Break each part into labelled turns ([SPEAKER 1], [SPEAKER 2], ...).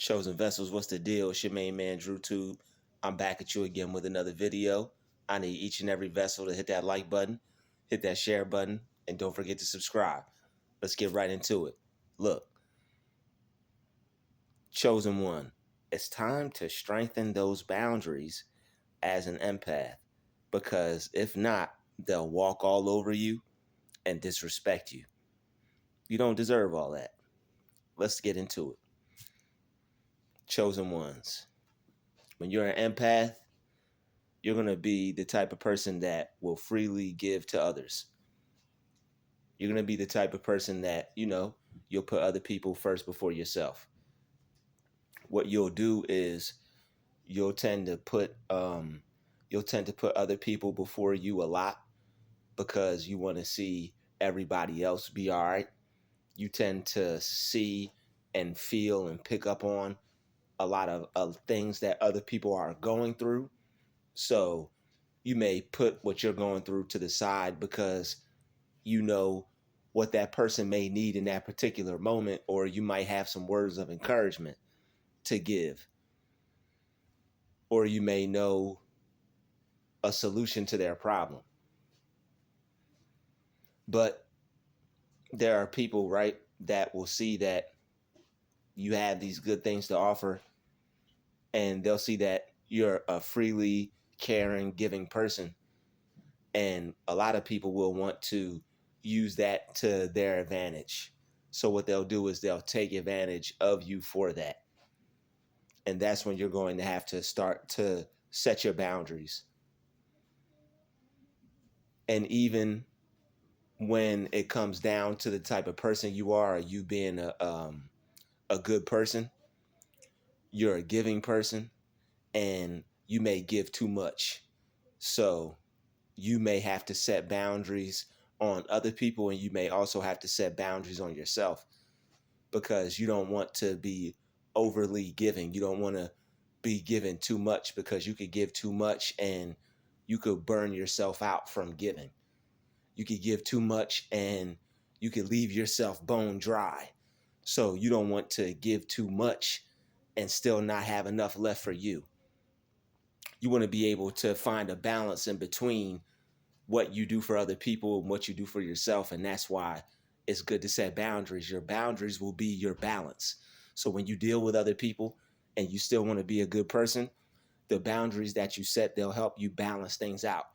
[SPEAKER 1] Chosen Vessels, what's the deal? It's your main man, Druuill. I'm back at you again with another video. I need each and every vessel to hit that like button, hit that share button, and don't forget to subscribe. Let's get right into it. Look, Chosen One, it's time to strengthen those boundaries as an empath, because if not, they'll walk all over you and disrespect you. You don't deserve all that. Let's get into it. Chosen Ones, when you're an empath, you're going to be the type of person that will freely give to others. You're going to be the type of person that, you'll put other people first before yourself. What you'll do is you'll tend to put other people before you a lot because you want to see everybody else be all right. You tend to see and feel and pick up on a lot of things that other people are going through. So you may put what you're going through to the side because you know what that person may need in that particular moment, or you might have some words of encouragement to give, or you may know a solution to their problem. But there are people, right, that will see that you have these good things to offer, and they'll see that you're a freely caring, giving person. And a lot of people will want to use that to their advantage. So what they'll do is they'll take advantage of you for that. And that's when you're going to have to start to set your boundaries. And even when it comes down to the type of person you are you being a good person, you're a giving person, and you may give too much. So you may have to set boundaries on other people, and you may also have to set boundaries on yourself, because you don't want to be overly giving. You don't want to be giving too much, because you could give too much and you could burn yourself out from giving. You could give too much and you could leave yourself bone dry. So you don't want to give too much and still not have enough left for you. You want to be able to find a balance in between what you do for other people and what you do for yourself. And that's why it's good to set boundaries. Your boundaries will be your balance. So when you deal with other people and you still want to be a good person, the boundaries that you set, they'll help you balance things out.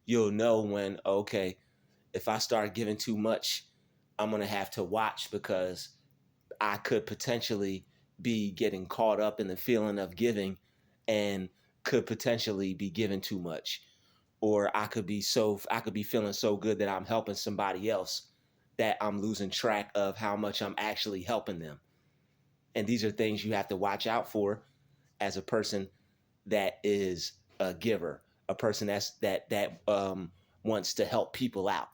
[SPEAKER 1] You'll know when, okay, if I start giving too much, I'm going to have to watch, because I could potentially be getting caught up in the feeling of giving and could potentially be giving too much. Or I could be feeling so good that I'm helping somebody else that I'm losing track of how much I'm actually helping them. And these are things you have to watch out for as a person that is a giver, a person that wants to help people out.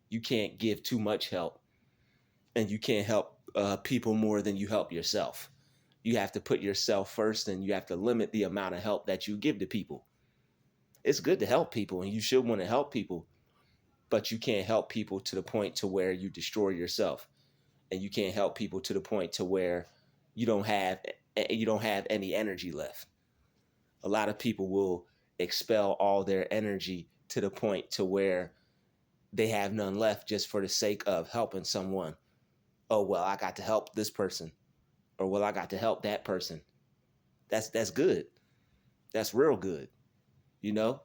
[SPEAKER 1] You can't give too much help, and you can't help people more than you help yourself. You have to put yourself first, and you have to limit the amount of help that you give to people. It's good to help people, and you should want to help people, but you can't help people to the point to where you destroy yourself, and you can't help people to the point to where you don't have any energy left. A lot of people will expel all their energy to the point to where they have none left just for the sake of helping someone. Oh, well, I got to help this person, or well, I got to help that person. That's good. That's real good. You know,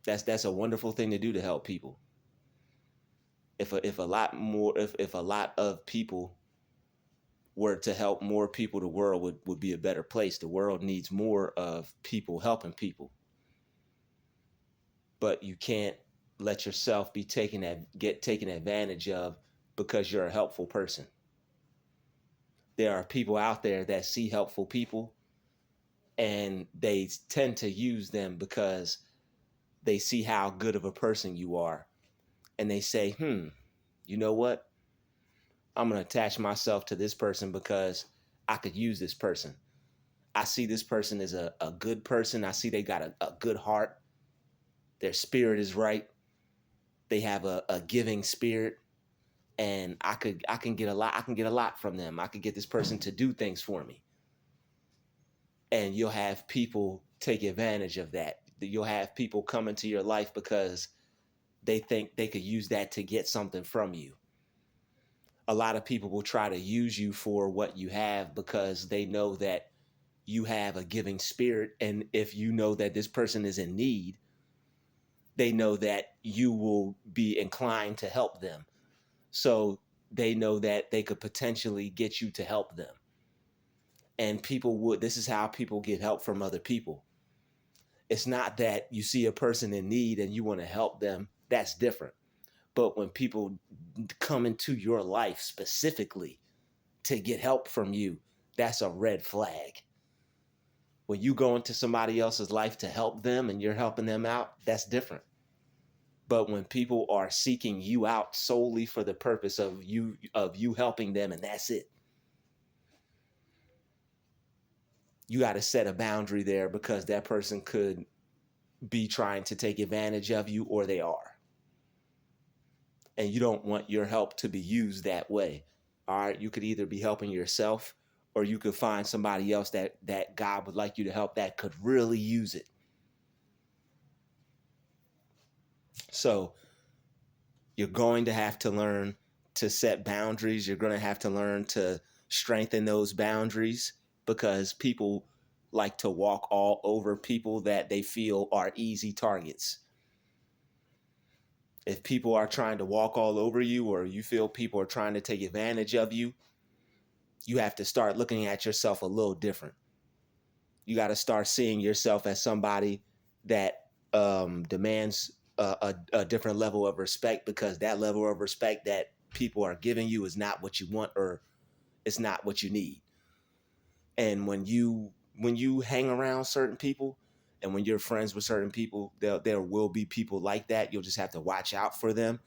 [SPEAKER 1] that's a wonderful thing to do, to help people. If a lot of people were to help more people, the world would be a better place. The world needs more of people helping people. But you can't let yourself be taken advantage of because you're a helpful person. There are people out there that see helpful people, and they tend to use them because they see how good of a person you are. And they say, you know what? I'm going to attach myself to this person because I could use this person. I see this person as a good person. I see they got a good heart. Their spirit is right. They have a giving spirit. And I can get a lot from them. I could get this person to do things for me. And you'll have people take advantage of that. You'll have people come into your life because they think they could use that to get something from you. A lot of people will try to use you for what you have because they know that you have a giving spirit. And if you know that this person is in need, they know that you will be inclined to help them. So they know that they could potentially get you to help them. And this is how people get help from other people. It's not that you see a person in need and you want to help them. That's different. But when people come into your life specifically to get help from you, that's a red flag. When you go into somebody else's life to help them and you're helping them out, that's different. But when people are seeking you out solely for the purpose of you helping them and that's it, you got to set a boundary there because that person could be trying to take advantage of you, or they are. And you don't want your help to be used that way. All right, you could either be helping yourself or you could find somebody else that God would like you to help that could really use it. So you're going to have to learn to set boundaries. You're going to have to learn to strengthen those boundaries because people like to walk all over people that they feel are easy targets. If people are trying to walk all over you or you feel people are trying to take advantage of you, you have to start looking at yourself a little different. You got to start seeing yourself as somebody that demands a different level of respect, because that level of respect that people are giving you is not what you want, or it's not what you need. And when you hang around certain people and when you're friends with certain people, there will be people like that. You'll just have to watch out for them.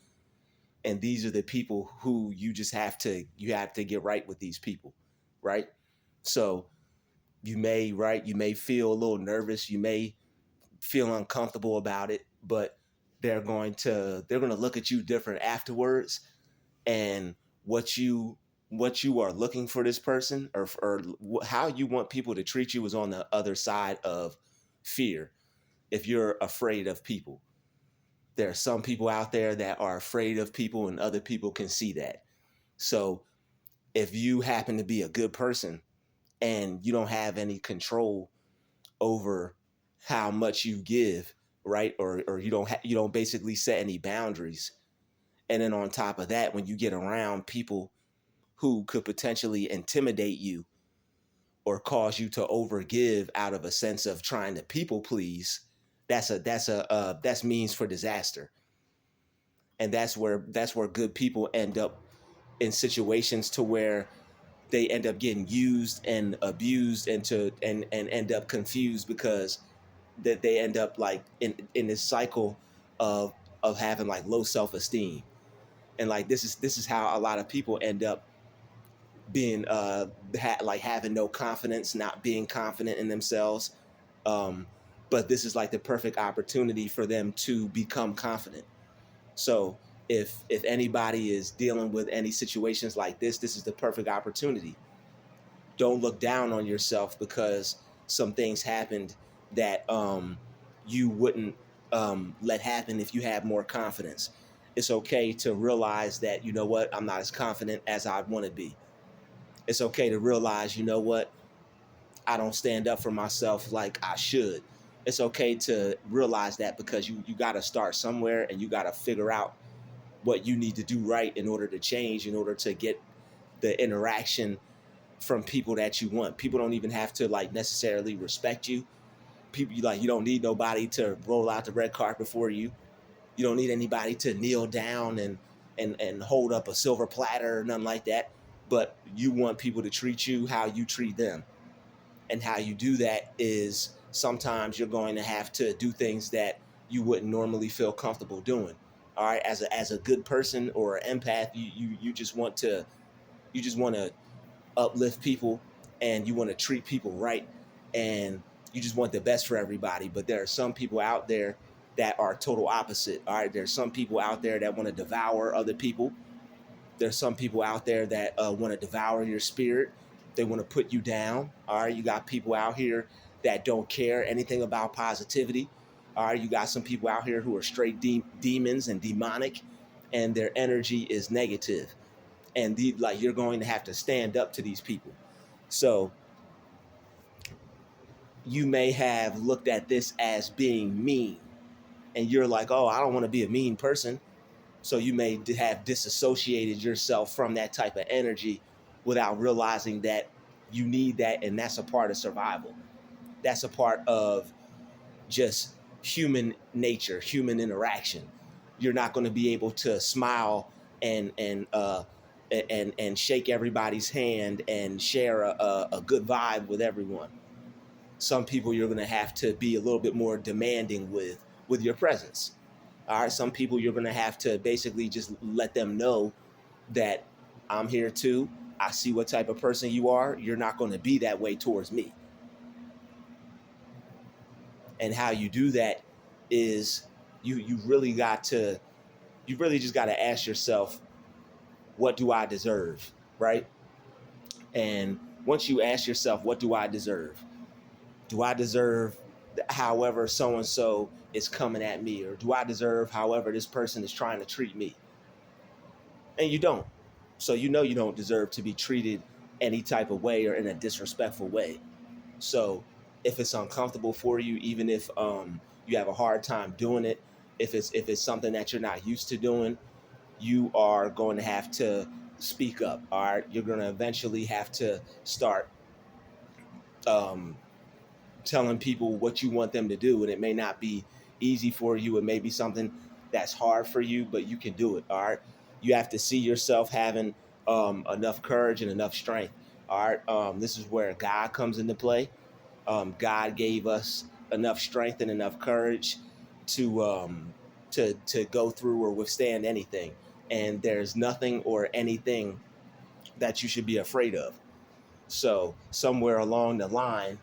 [SPEAKER 1] And these are the people who you have to get right with these people, right? So you may feel a little nervous, you may feel uncomfortable about it, but they're going to look at you different afterwards. And what you are looking for this person, or how you want people to treat you, is on the other side of fear. If you're afraid of people, there are some people out there that are afraid of people and other people can see that. So if you happen to be a good person and you don't have any control over how much you give, right? Or you don't basically set any boundaries. And then on top of that, when you get around people who could potentially intimidate you or cause you to overgive out of a sense of trying to people please, that's means for disaster. And that's where good people end up in situations to where they end up getting used and abused and end up confused, because that they end up like in this cycle of having like low self-esteem. And like this is how a lot of people end up being like having no confidence, not being confident in themselves. um but this is like the perfect opportunity for them to become confident. So if anybody is dealing with any situations like this is the perfect opportunity. Don't look down on yourself because some things happened that you wouldn't let happen if you had more confidence. It's okay to realize that, you know what, I'm not as confident as I want to be. It's okay to realize, you know what, I don't stand up for myself like I should. It's okay to realize that, because you got to start somewhere and you got to figure out what you need to do right in order to change, in order to get the interaction from people that you want. People don't even have to like necessarily respect you. People, you don't need nobody to roll out the red carpet for you. You don't need anybody to kneel down and hold up a silver platter or nothing like that. But you want people to treat you how you treat them. And how you do that is sometimes you're going to have to do things that you wouldn't normally feel comfortable doing. All right, as a good person or an empath, you just want to uplift people, and you want to treat people right, and you just want the best for everybody. But there are some people out there that are total opposite. All right, there's some people out there that want to devour other people. There's some people out there that want to devour your spirit. They want to put you down. All right, you got people out here that don't care anything about positivity. All right, you got some people out here who are straight demons and demonic, and their energy is negative. And like you're going to have to stand up to these people. So you may have looked at this as being mean, and you're like, oh, I don't want to be a mean person. So you may have disassociated yourself from that type of energy without realizing that you need that, and that's a part of survival. That's a part of just human nature, human interaction. You're not going to be able to smile and shake everybody's hand and share a good vibe with everyone. Some people you're going to have to be a little bit more demanding with your presence. All right, some people you're going to have to basically just let them know that I'm here too. I see what type of person you are. You're not going to be that way towards me. And how you do that is you really got to you really just got to ask yourself, what do I deserve, right? And once you ask yourself, what do I deserve? Do I deserve however so and so is coming at me, or do I deserve however this person is trying to treat me? And you don't. So you know you don't deserve to be treated any type of way or in a disrespectful way. So if it's uncomfortable for you, even if you have a hard time doing it, if it's something that you're not used to doing, you are going to have to speak up. All right, you're going to eventually have to start um, telling people what you want them to do, and it may not be easy for you. It may be something that's hard for you, but you can do it. All right, you have to see yourself having enough courage and enough strength. All right, this is where God comes into play. God gave us enough strength and enough courage to to go through or withstand anything, and there's nothing or anything that you should be afraid of. So somewhere along the line,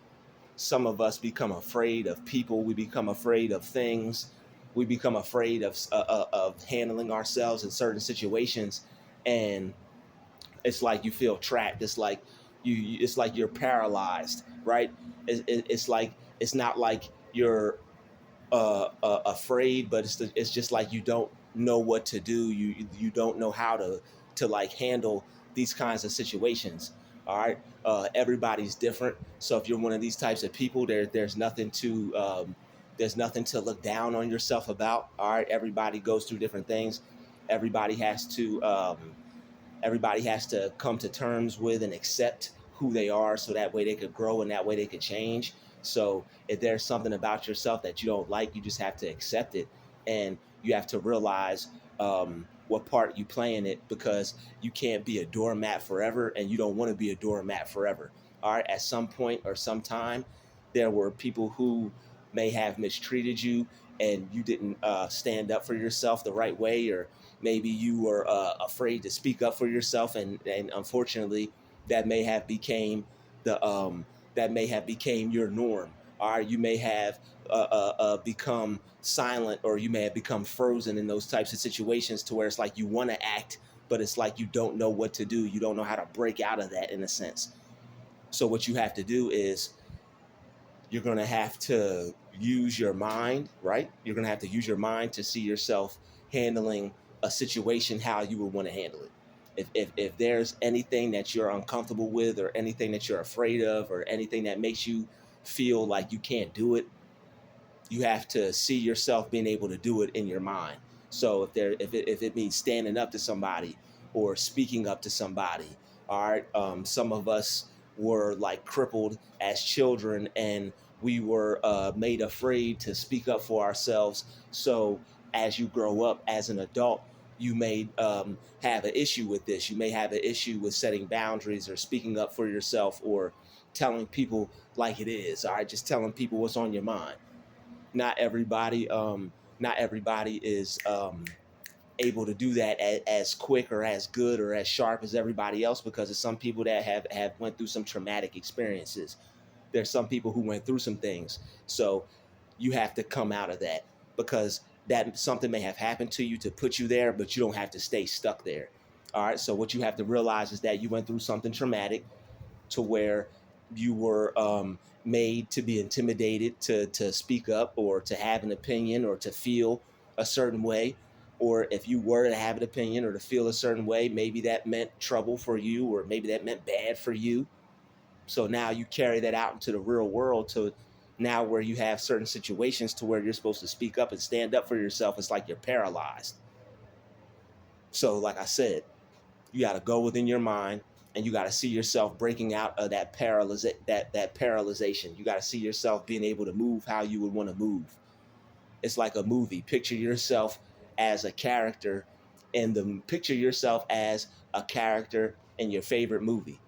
[SPEAKER 1] some of us become afraid of people. We become afraid of things. We become afraid of handling ourselves in certain situations, and it's like you feel trapped. It's like it's like you're paralyzed, right? It's like it's not like you're afraid, but it's just like you don't know what to do. You don't know how to like handle these kinds of situations. All right, everybody's different. So if you're one of these types of people, there's nothing to look down on yourself about. All right, everybody goes through different things. Everybody has to everybody has to come to terms with and accept who they are, so that way they could grow and that way they could change. So if there's something about yourself that you don't like, you just have to accept it, and you have to realize what part you play in it, because you can't be a doormat forever, and you don't want to be a doormat forever. All right, at some point or some time, there were people who may have mistreated you, and you didn't stand up for yourself the right way, or maybe you were afraid to speak up for yourself, and unfortunately that may have became the that may have became your norm. All right, you may have become silent, or you may have become frozen in those types of situations, to where it's like you want to act, but it's like you don't know what to do. You don't know how to break out of that, in a sense. So what you have to do is you're going to have to use your mind, right? You're going to have to use your mind to see yourself handling a situation how you would want to handle it. If there's anything that you're uncomfortable with, or anything that you're afraid of, or anything that makes you feel like you can't do it, you have to see yourself being able to do it in your mind. So if it means standing up to somebody or speaking up to somebody, all right. Some of us were like crippled as children, and we were made afraid to speak up for ourselves. So as you grow up as an adult, you may have an issue with this. You may have an issue with setting boundaries, or speaking up for yourself, or telling people like it is. All right, just telling people what's on your mind. Not everybody not everybody is able to do that as quick or as good or as sharp as everybody else, because there's some people that have went through some traumatic experiences. There's some people who went through some things. So you have to come out of that, because that something may have happened to you to put you there, but you don't have to stay stuck there. All right, so what you have to realize is that you went through something traumatic. to where you were made to be intimidated to speak up or to have an opinion or to feel a certain way. Or if you were to have an opinion or to feel a certain way, maybe that meant trouble for you, or maybe that meant bad for you. So now you carry that out into the real world to now where you have certain situations to where you're supposed to speak up and stand up for yourself. It's like you're paralyzed. So, like I said, you got to go within your mind and you got to see yourself breaking out of that paralyzation. You got to see yourself being able to move how you would want to move. It's like a movie. Picture yourself as a character picture yourself as a character in your favorite movie.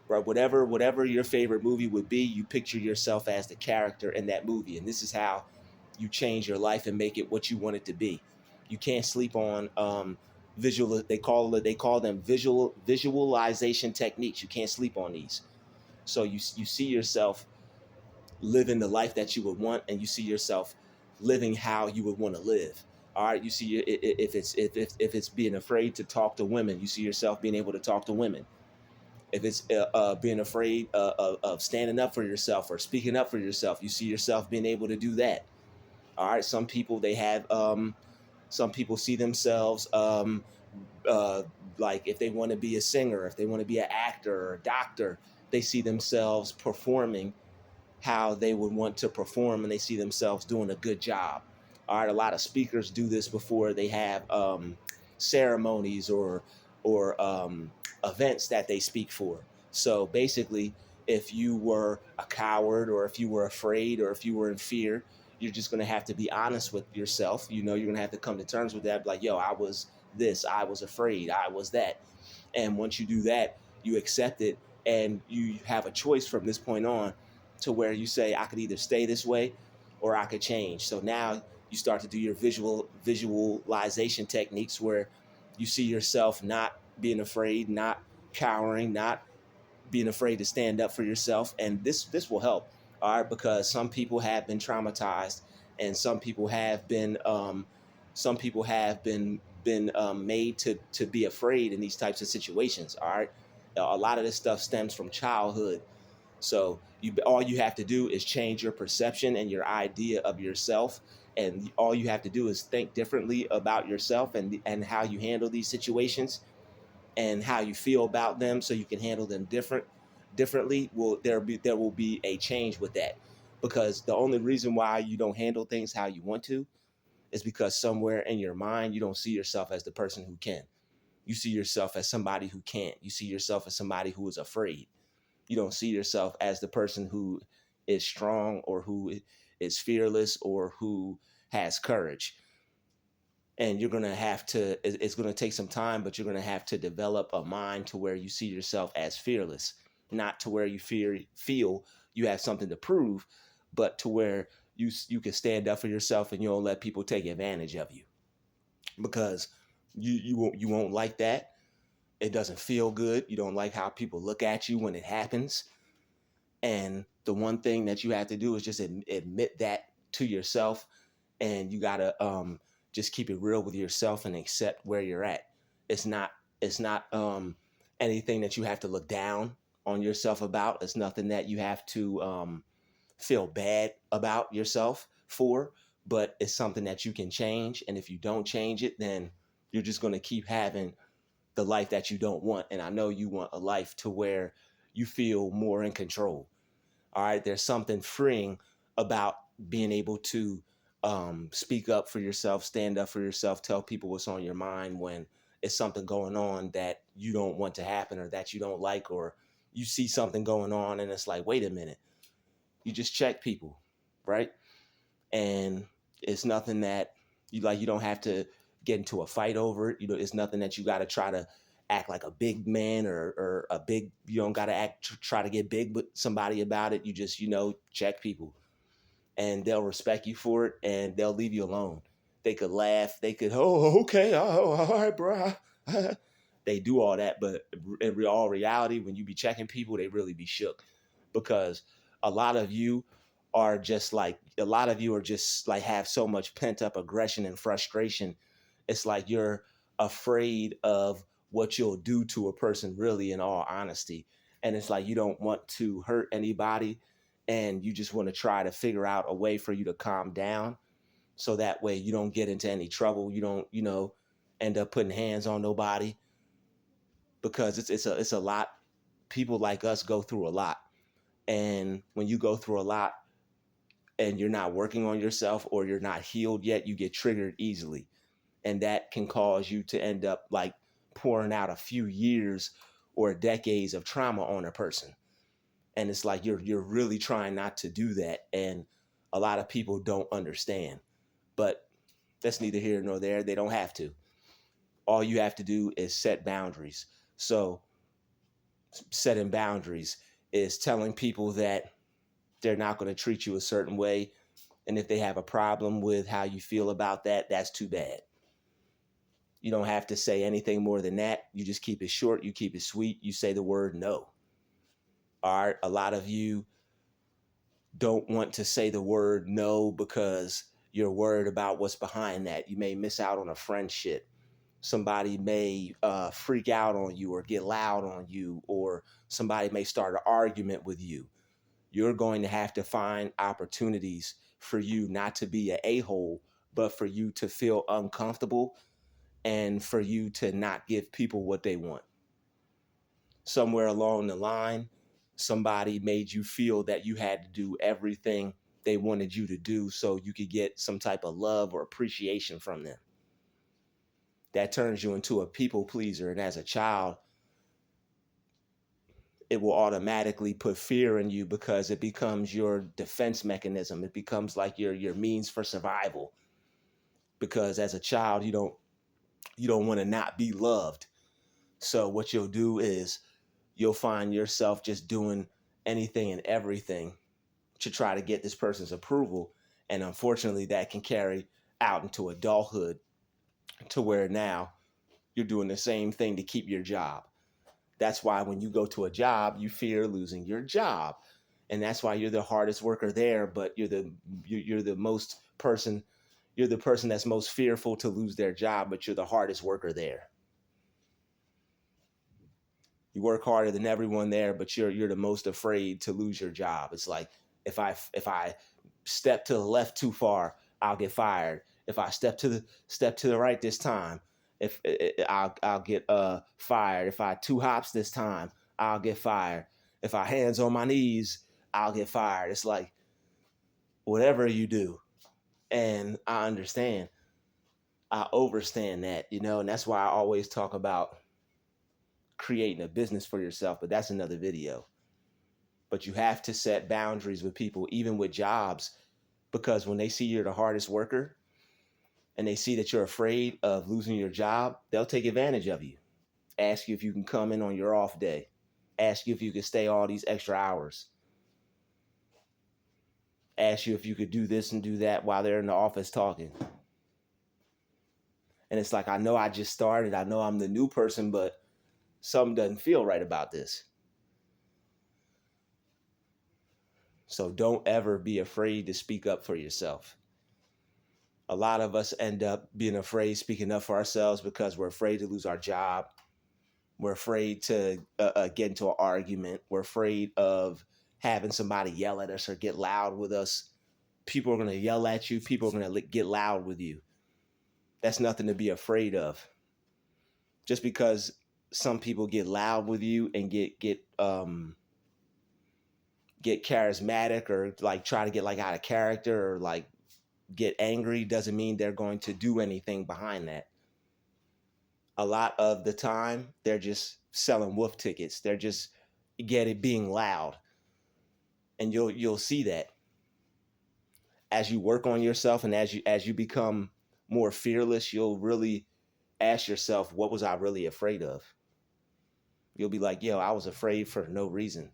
[SPEAKER 1] Right? Whatever your favorite movie would be, you picture yourself as the character in that movie. And this is how you change your life and make it what you want it to be. You can't sleep on visual. They call them visualization techniques. You can't sleep on these. So you see yourself living the life that you would want, and you see yourself living how you would want to live. All right, you see if it's being afraid to talk to women, you see yourself being able to talk to women. If it's being afraid of standing up for yourself or speaking up for yourself, you see yourself being able to do that. All right, some people they have some people see themselves uh, like if they want to be a singer, if they want to be an actor or a doctor, they see themselves performing how they would want to perform, and they see themselves doing a good job. All right, a lot of speakers do this before they have ceremonies or events that they speak for. So basically, if you were a coward or if you were afraid or if you were in fear, you're just going to have to be honest with yourself. You know, you're going to have to come to terms with that. Like, yo, I was this, I was afraid, I was that. And once you do that, you accept it and you have a choice from this point on to where you say, I could either stay this way or I could change. So now you start to do your visualization techniques where you see yourself not being afraid, not cowering, not being afraid to stand up for yourself. And this will help, all right, because some people have been traumatized and some people have been made to be afraid in these types of situations. All right, a lot of this stuff stems from childhood. So all you have to do is change your perception and your idea of yourself, and all you have to do is think differently about yourself and how you handle these situations and how you feel about them, so you can handle them differently. There will be a change with that, because the only reason why you don't handle things how you want to is because somewhere in your mind you don't see yourself as the person who can. You see yourself as somebody who can't. You see yourself as somebody who is afraid. You don't see yourself as the person who is strong or who is fearless or who has courage. And you're going to have to, it's going to take some time, but you're going to have to develop a mind to where you see yourself as fearless, not to where you feel you have something to prove, but to where you can stand up for yourself and you don't let people take advantage of you, because you won't like that. It doesn't feel good. You don't like how people look at you when it happens. And the one thing that you have to do is just admit that to yourself, and you gotta just keep it real with yourself and accept where you're at. It's not anything that you have to look down on yourself about. It's nothing that you have to feel bad about yourself for, but it's something that you can change. And if you don't change it, then you're just gonna keep having the life that you don't want. And I know you want a life to where you feel more in control. All right, there's something freeing about being able to speak up for yourself, stand up for yourself, tell people what's on your mind when it's something going on that you don't want to happen or that you don't like, or you see something going on and it's like, wait a minute. You just check people, right? And it's nothing that you don't have to get into a fight over it. You know, it's nothing that you got to try to act like a big man or a big, you don't got to try to get big with somebody about it. You just, check people, and they'll respect you for it and they'll leave you alone. They could laugh. They could, oh, okay. Oh, all right, bro. They do all that. But in all reality, when you be checking people, they really be shook, because a lot of you a lot of you are just like have so much pent up aggression and frustration. It's like you're afraid of what you'll do to a person, really, in all honesty. and it's like you don't want to hurt anybody, and you just want to try to figure out a way for you to calm down, so that way you don't get into any trouble. You don't, end up putting hands on nobody, because it's a lot. People like us go through a lot, and when you go through a lot and you're not working on yourself, or you're not healed yet, you get triggered easily, and that can cause you to end up like pouring out a few years or decades of trauma on a person. And it's like you're really trying not to do that, and a lot of people don't understand. But that's neither here nor there. They don't have to. All you have to do is set boundaries. So setting boundaries is telling people that they're not going to treat you a certain way, and if they have a problem with how you feel about that, that's too bad. You don't have to say anything more than that. You just keep it short, you keep it sweet, you say the word no. All right, a lot of you don't want to say the word no because you're worried about what's behind that. You may miss out on a friendship. Somebody may freak out on you or get loud on you, or somebody may start an argument with you. You're going to have to find opportunities for you not to be an a-hole, but for you to feel uncomfortable, and for you to not give people what they want. Somewhere along the line, somebody made you feel that you had to do everything they wanted you to do so you could get some type of love or appreciation from them. That turns you into a people pleaser. And as a child, it will automatically put fear in you, because it becomes your defense mechanism. It becomes like your means for survival. Because as a child, you don't want to not be loved. So what you'll do is you'll find yourself just doing anything and everything to try to get this person's approval. And unfortunately, that can carry out into adulthood, to where now you're doing the same thing to keep your job. That's why when you go to a job, you fear losing your job. And that's why you're the hardest worker there, but you're the most person, you're the person that's most fearful to lose their job, but you're the hardest worker there. You work harder than everyone there, but you're the most afraid to lose your job. It's like, if I step to the left too far, I'll get fired. If I step to the right this time, if I'll get fired. If I two hops this time, I'll get fired. If I hands on my knees, I'll get fired. It's like, whatever you do. And I understand. I overstand that, and that's why I always talk about creating a business for yourself, but that's another video. But you have to set boundaries with people, even with jobs, because when they see you're the hardest worker and they see that you're afraid of losing your job, they'll take advantage of you. Ask you if you can come in on your off day. Ask you if you can stay all these extra hours. Ask you if you could do this and do that while they're in the office talking. And it's like, I know I just started. I know I'm the new person, but something doesn't feel right about this. So don't ever be afraid to speak up for yourself. A lot of us end up being afraid speaking up for ourselves because we're afraid to lose our job. We're afraid to get into an argument. We're afraid of having somebody yell at us or get loud with us. People are going to yell at you. People are going to get loud with you. That's nothing to be afraid of. Just because some people get loud with you and get charismatic, or like try to get like out of character, or like get angry, doesn't mean they're going to do anything behind that. A lot of the time, they're just selling wolf tickets. They're just being loud. And you'll see that as you work on yourself, and as you become more fearless, you'll really ask yourself, what was I really afraid of? You'll be like, yo, I was afraid for no reason.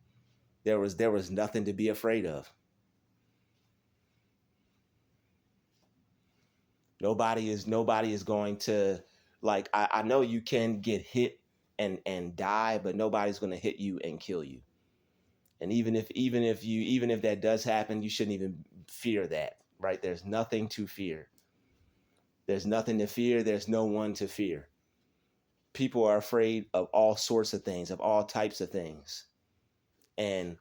[SPEAKER 1] There was nothing to be afraid of. Nobody is going to, like, I know you can get hit and die, but nobody's going to hit you and kill you. And even if that does happen, you shouldn't even fear that, right? There's nothing to fear. There's nothing to fear. There's no one to fear. People are afraid of all sorts of things, of all types of things. And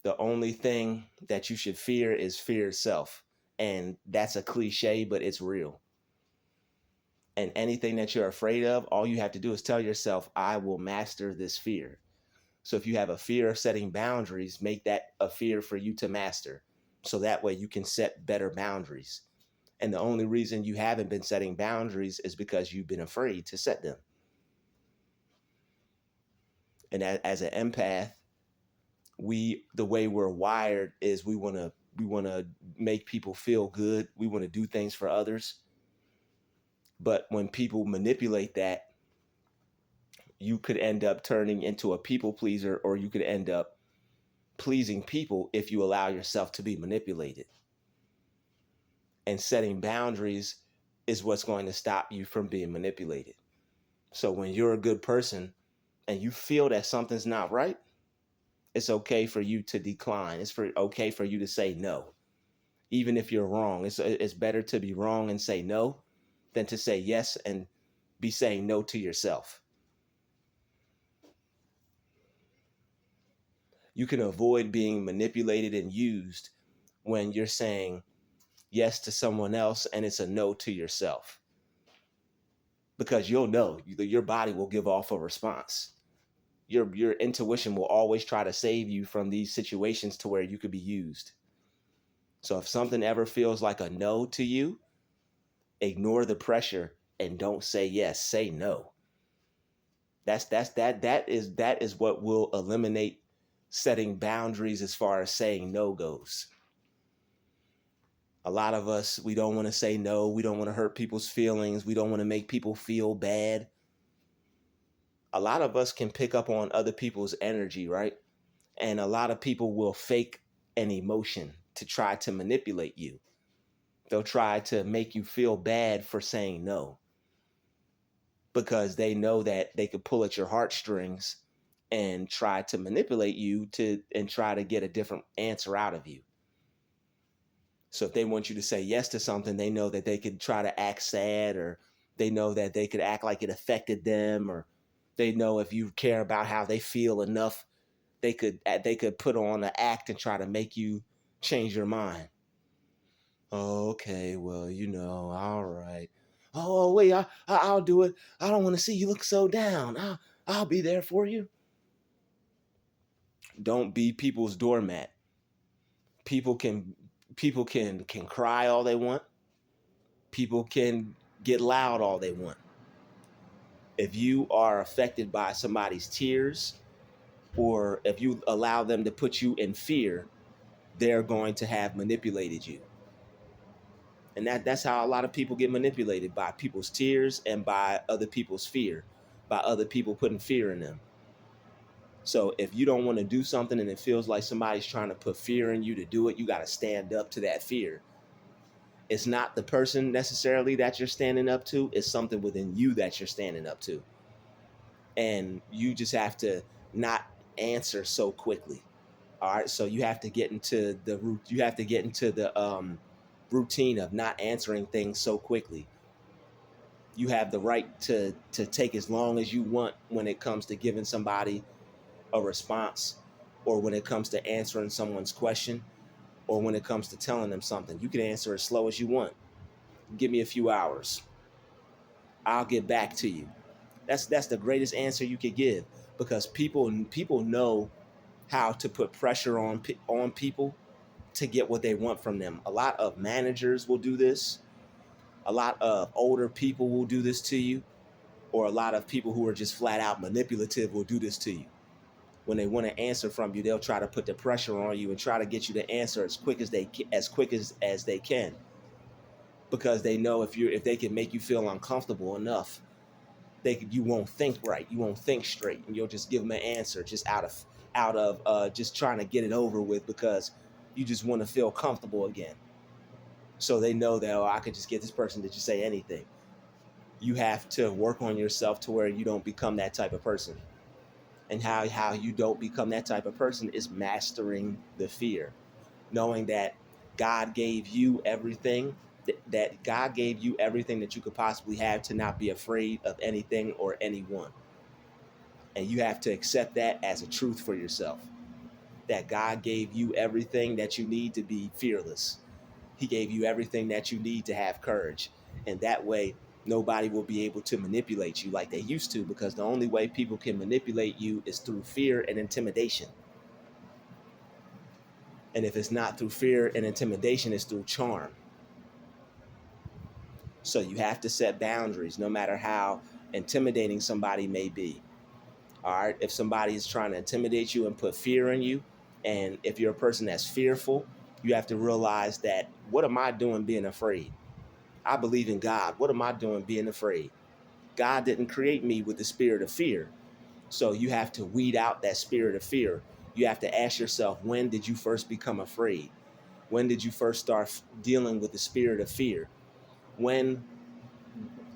[SPEAKER 1] the only thing that you should fear is fear itself. And that's a cliche, but it's real. And anything that you're afraid of, all you have to do is tell yourself, I will master this fear. So if you have a fear of setting boundaries, make that a fear for you to master. So that way you can set better boundaries. And the only reason you haven't been setting boundaries is because you've been afraid to set them. And as an empath, the way we're wired is we want to make people feel good. We want to do things for others. But when people manipulate that, you could end up turning into a people pleaser, or you could end up pleasing people if you allow yourself to be manipulated. And setting boundaries is what's going to stop you from being manipulated. So when you're a good person and you feel that something's not right, it's okay for you to decline. Okay for you to say no. Even if you're wrong, it's better to be wrong and say no than to say yes and be saying no to yourself. You can avoid being manipulated and used when you're saying yes to someone else and it's a no to yourself. Because you'll know, your body will give off a response. Your intuition will always try to save you from these situations to where you could be used. So if something ever feels like a no to you, ignore the pressure and don't say yes, say no. That is what will eliminate setting boundaries as far as saying no goes. A lot of us, we don't want to say no. We don't want to hurt people's feelings. We don't want to make people feel bad. A lot of us can pick up on other people's energy, right? And a lot of people will fake an emotion to try to manipulate you. They'll try to make you feel bad for saying no because they know that they could pull at your heartstrings and try to manipulate you and try to get a different answer out of you. So if they want you to say yes to something, they know that they could try to act sad, or they know that they could act like it affected them, or they know if you care about how they feel enough, they could put on an act and try to make you change your mind. Oh, okay, well, all right. Oh, wait, I'll do it. I don't want to see you look so down. I'll be there for you. Don't be people's doormat. People can people can cry all they want. People can get loud all they want. If you are affected by somebody's tears, or if you allow them to put you in fear, they're going to have manipulated you. And that's how a lot of people get manipulated, by people's tears and by other people's fear, by other people putting fear in them. So if you don't want to do something and it feels like somebody's trying to put fear in you to do it, you got to stand up to that fear. It's not the person necessarily that you're standing up to, it's something within you that you're standing up to. And you just have to not answer so quickly. All right, so you have to get into the routine of not answering things so quickly. You have the right to take as long as you want when it comes to giving somebody a response, or when it comes to answering someone's question, or when it comes to telling them something. You can answer as slow as you want. Give me a few hours. I'll get back to you. That's the greatest answer you could give, because people know how to put pressure on people to get what they want from them. A lot of managers will do this. A lot of older people will do this to you, or a lot of people who are just flat out manipulative will do this to you. When they want to answer from you, they'll try to put the pressure on you and try to get you to answer as quick as they can, because they know if they can make you feel uncomfortable enough, you won't think right, you won't think straight, and you'll just give them an answer just out of just trying to get it over with, because you just want to feel comfortable again. So they know that, I could just get this person to just say anything. You have to work on yourself to where you don't become that type of person. And how you don't become that type of person is mastering the fear, knowing that God gave you everything, that God gave you everything that you could possibly have, to not be afraid of anything or anyone. And you have to accept that as a truth for yourself. that God gave you everything that you need to be fearless. He gave you everything that you need to have courage. And that way, nobody will be able to manipulate you like they used to, because the only way people can manipulate you is through fear and intimidation. And if it's not through fear and intimidation, it's through charm. So you have to set boundaries no matter how intimidating somebody may be. All right. If somebody is trying to intimidate you and put fear in you, and if you're a person that's fearful, you have to realize that, what am I doing being afraid? I believe in God. What am I doing being afraid? God didn't create me with the spirit of fear. So you have to weed out that spirit of fear. You have to ask yourself, when did you first become afraid? When did you first start dealing with the spirit of fear? When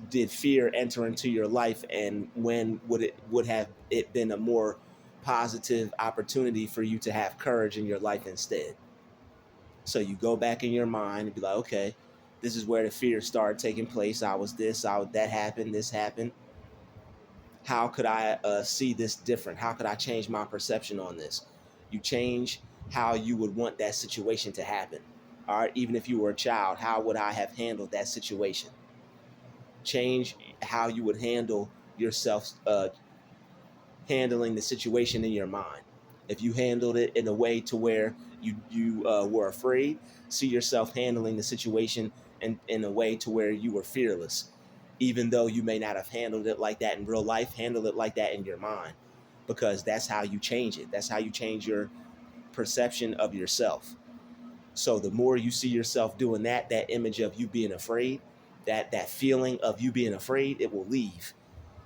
[SPEAKER 1] did fear enter into your life, and when would have it been a more positive opportunity for you to have courage in your life instead? So you go back in your mind and be like, okay, this is where the fear started taking place. I was this, that happened, this happened. How could I see this different? How could I change my perception on this? You change how you would want that situation to happen. All right, even if you were a child, how would I have handled that situation? Change how you would handle yourself, handling the situation in your mind. If you handled it in a way to where you were afraid, see yourself handling the situation in a way to where you were fearless. Even though you may not have handled it like that in real life, handle it like that in your mind, because that's how you change it. That's how you change your perception of yourself. So the more you see yourself doing that, that image of you being afraid, that feeling of you being afraid, it will leave.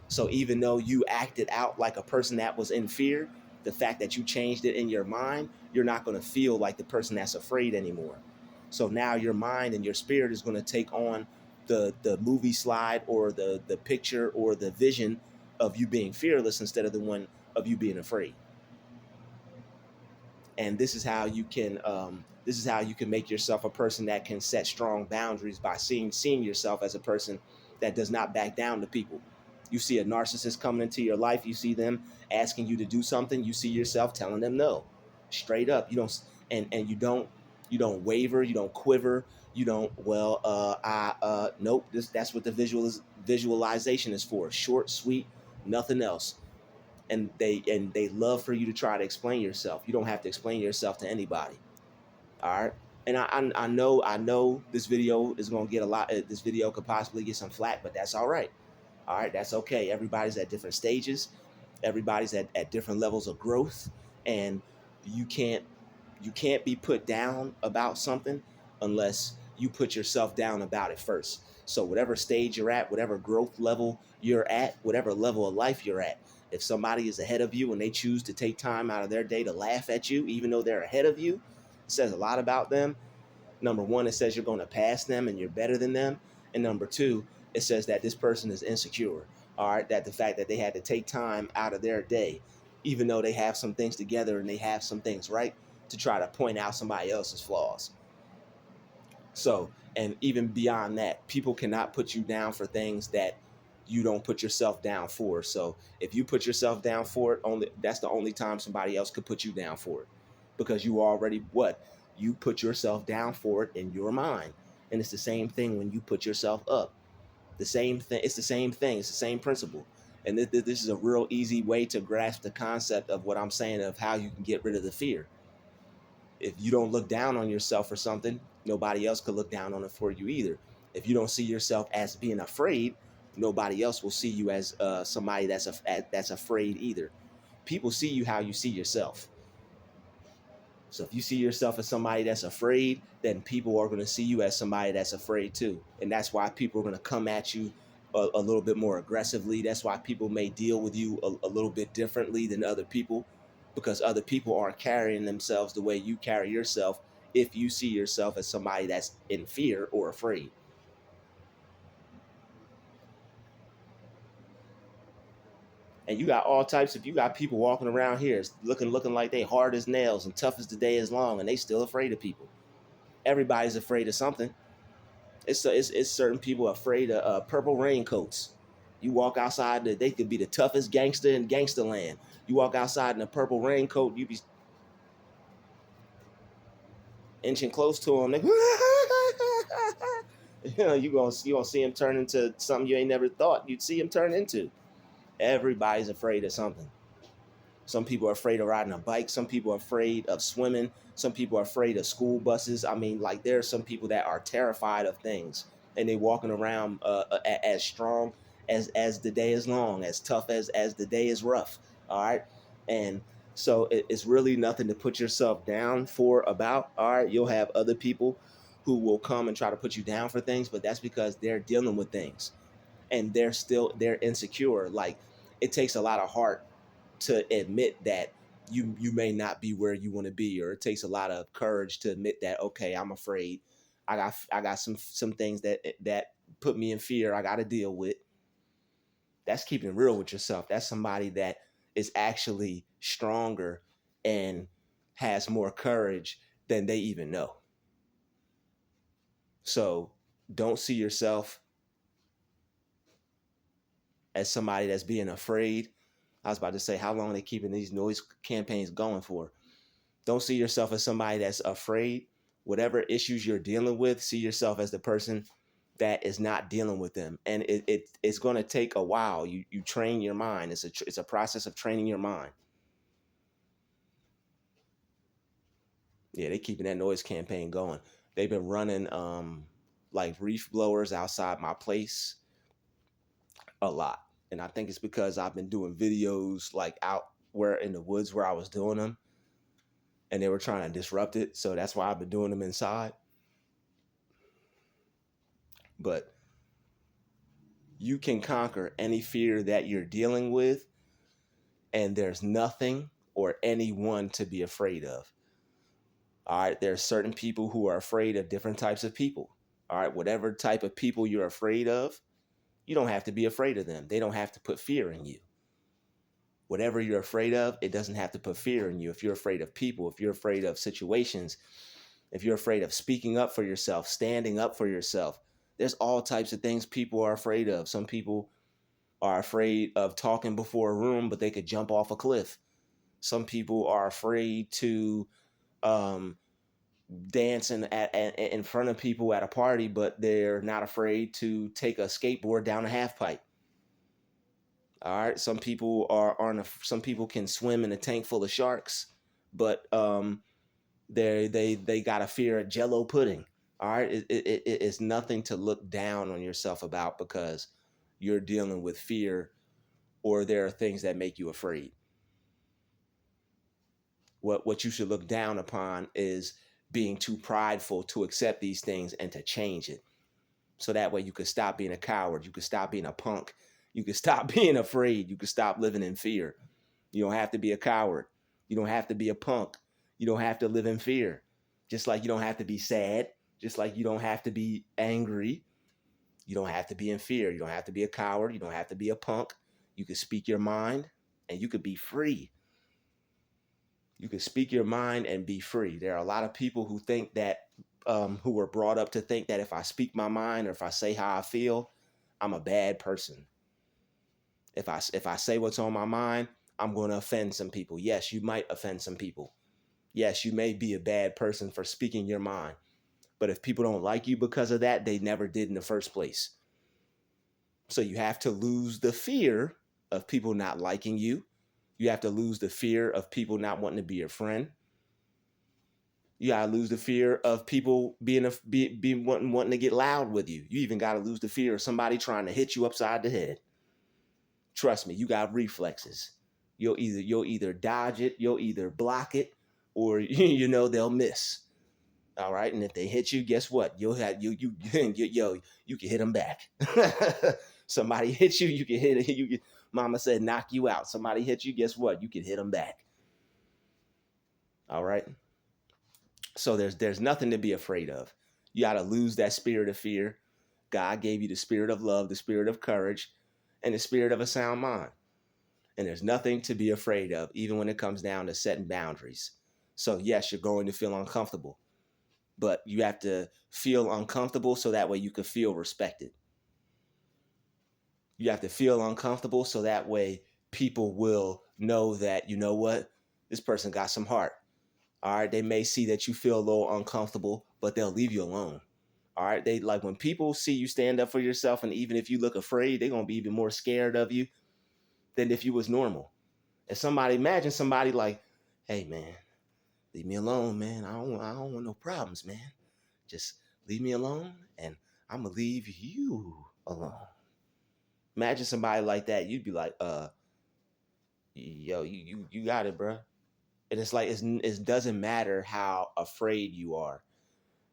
[SPEAKER 1] So even though you acted out like a person that was in fear, the fact that you changed it in your mind, you're not going to feel like the person that's afraid anymore. So now your mind and your spirit is going to take on the movie slide, or the picture, or the vision of you being fearless instead of the one of you being afraid. And this is how you can make yourself a person that can set strong boundaries, by seeing yourself as a person that does not back down to people. You see a narcissist coming into your life, you see them asking you to do something, you see yourself telling them no, straight up. You don't, and you don't waver, you don't quiver, you don't, well, I nope, that's what the visualization is for. Short, sweet, nothing else. And they love for you to try to explain yourself. You don't have to explain yourself to anybody. All right. And I know this video is going to get a lot. This video could possibly get some flack, but that's all right. All right, that's okay. Everybody's at different stages. Everybody's at different levels of growth, and you can't you can't be put down about something unless you put yourself down about it first. So whatever stage you're at, whatever growth level you're at, whatever level of life you're at, if somebody is ahead of you and they choose to take time out of their day to laugh at you, even though they're ahead of you, it says a lot about them. Number one, it says you're going to pass them and you're better than them. And number two, it says that this person is insecure. All right, that the fact that they had to take time out of their day, even though they have some things together and they have some things right, to try to point out somebody else's flaws. So, and even beyond that, people cannot put you down for things that you don't put yourself down for. So if you put yourself down for it, only that's the only time somebody else could put you down for it, because you already what you put yourself down for it in your mind. And it's the same thing when you put yourself up. The same thing. It's the same thing. It's the same principle. And this is a real easy way to grasp the concept of what I'm saying, of how you can get rid of the fear. If you don't look down on yourself for something, nobody else could look down on it for you either. If you don't see yourself as being afraid, nobody else will see you as somebody that's afraid either. People see you how you see yourself. So if you see yourself as somebody that's afraid, then people are going to see you as somebody that's afraid too. And that's why people are going to come at you a little bit more aggressively. That's why people may deal with you a little bit differently than other people, because other people aren't carrying themselves the way you carry yourself if you see yourself as somebody that's in fear or afraid. And you got all types of, you got people walking around here looking like they hard as nails and tough as the day is long, and they still afraid of people. Everybody's afraid of something. It's certain people afraid of purple raincoats. You walk outside, they could be the toughest gangster in gangster land. You walk outside in a purple raincoat, you be inching close to them, they, you gonna see him turn into something you ain't never thought you'd see him turn into. Everybody's afraid of something. Some people are afraid of riding a bike. Some people are afraid of swimming. Some people are afraid of school buses. I mean, like there are some people that are terrified of things, and they walking around as strong as the day is long, as tough as the day is rough. All right, and so it's really nothing to put yourself down for about. All right, you'll have other people who will come and try to put you down for things, but that's because they're dealing with things and they're insecure. Like it takes a lot of heart to admit that you may not be where you want to be, or it takes a lot of courage to admit that, okay, I'm afraid. I got some things that put me in fear I got to deal with. That's keeping it real with yourself. That's somebody that is actually stronger and has more courage than they even know. So don't see yourself as somebody that's being afraid. I was about to say, how long are they keeping these noise campaigns going for? Don't see yourself as somebody that's afraid. Whatever issues you're dealing with, see yourself as the person that is not dealing with them. And it's going to take a while. You train your mind. It's a process of training your mind. Yeah, they keeping that noise campaign going. They've been running like reef blowers outside my place a lot. And I think it's because I've been doing videos like out where in the woods where I was doing them, and they were trying to disrupt it. So that's why I've been doing them inside. But you can conquer any fear that you're dealing with, and there's nothing or anyone to be afraid of. All right, there are certain people who are afraid of different types of people. All right, whatever type of people you're afraid of, you don't have to be afraid of them. They don't have to put fear in you. Whatever you're afraid of, it doesn't have to put fear in you. If you're afraid of people, if you're afraid of situations, if you're afraid of speaking up for yourself, standing up for yourself, there's all types of things people are afraid of. Some people are afraid of talking before a room, but they could jump off a cliff. Some people are afraid to um, dance in front of people at a party, but they're not afraid to take a skateboard down a half pipe. All right, some people can swim in a tank full of sharks, but they got a fear of Jello pudding. All right, it's nothing to look down on yourself about because you're dealing with fear or there are things that make you afraid. What you should look down upon is being too prideful to accept these things and to change it. So that way you could stop being a coward, you could stop being a punk, you could stop being afraid, you could stop living in fear. You don't have to be a coward. You don't have to be a punk. You don't have to live in fear. Just like you don't have to be sad, just like you don't have to be angry. You don't have to be in fear. You don't have to be a coward. You don't have to be a punk. You can speak your mind and you could be free. You can speak your mind and be free. There are a lot of people who think that, who were brought up to think that if I speak my mind or if I say how I feel, I'm a bad person. If I say what's on my mind, I'm going to offend some people. Yes, you might offend some people. Yes, you may be a bad person for speaking your mind. But if people don't like you because of that, they never did in the first place. So you have to lose the fear of people not liking you. You have to lose the fear of people not wanting to be your friend. You gotta lose the fear of people being wanting to get loud with you. You even gotta lose the fear of somebody trying to hit you upside the head. Trust me, you got reflexes. You'll either dodge it, you'll either block it, or they'll miss. All right, and if they hit you, guess what? You'll have you can hit them back. Somebody hits you, you can hit it. Mama said knock you out. Somebody hit you, guess what? You can hit them back. All right. So there's nothing to be afraid of. You got to lose that spirit of fear. God gave you the spirit of love, the spirit of courage, and the spirit of a sound mind. And there's nothing to be afraid of, even when it comes down to setting boundaries. So yes, you're going to feel uncomfortable, but you have to feel uncomfortable so that way you can feel respected. You have to feel uncomfortable so that way people will know that, you know what, this person got some heart. All right. They may see that you feel a little uncomfortable, but they'll leave you alone. All right. They like when people see you stand up for yourself, and even if you look afraid, they're gonna be even more scared of you than if you was normal. If somebody imagine somebody like, hey man, leave me alone, man. I don't want no problems, man. Just leave me alone and I'm gonna leave you alone. Imagine somebody like that, you'd be like, yo, you got it, bro. And it's like it doesn't matter how afraid you are,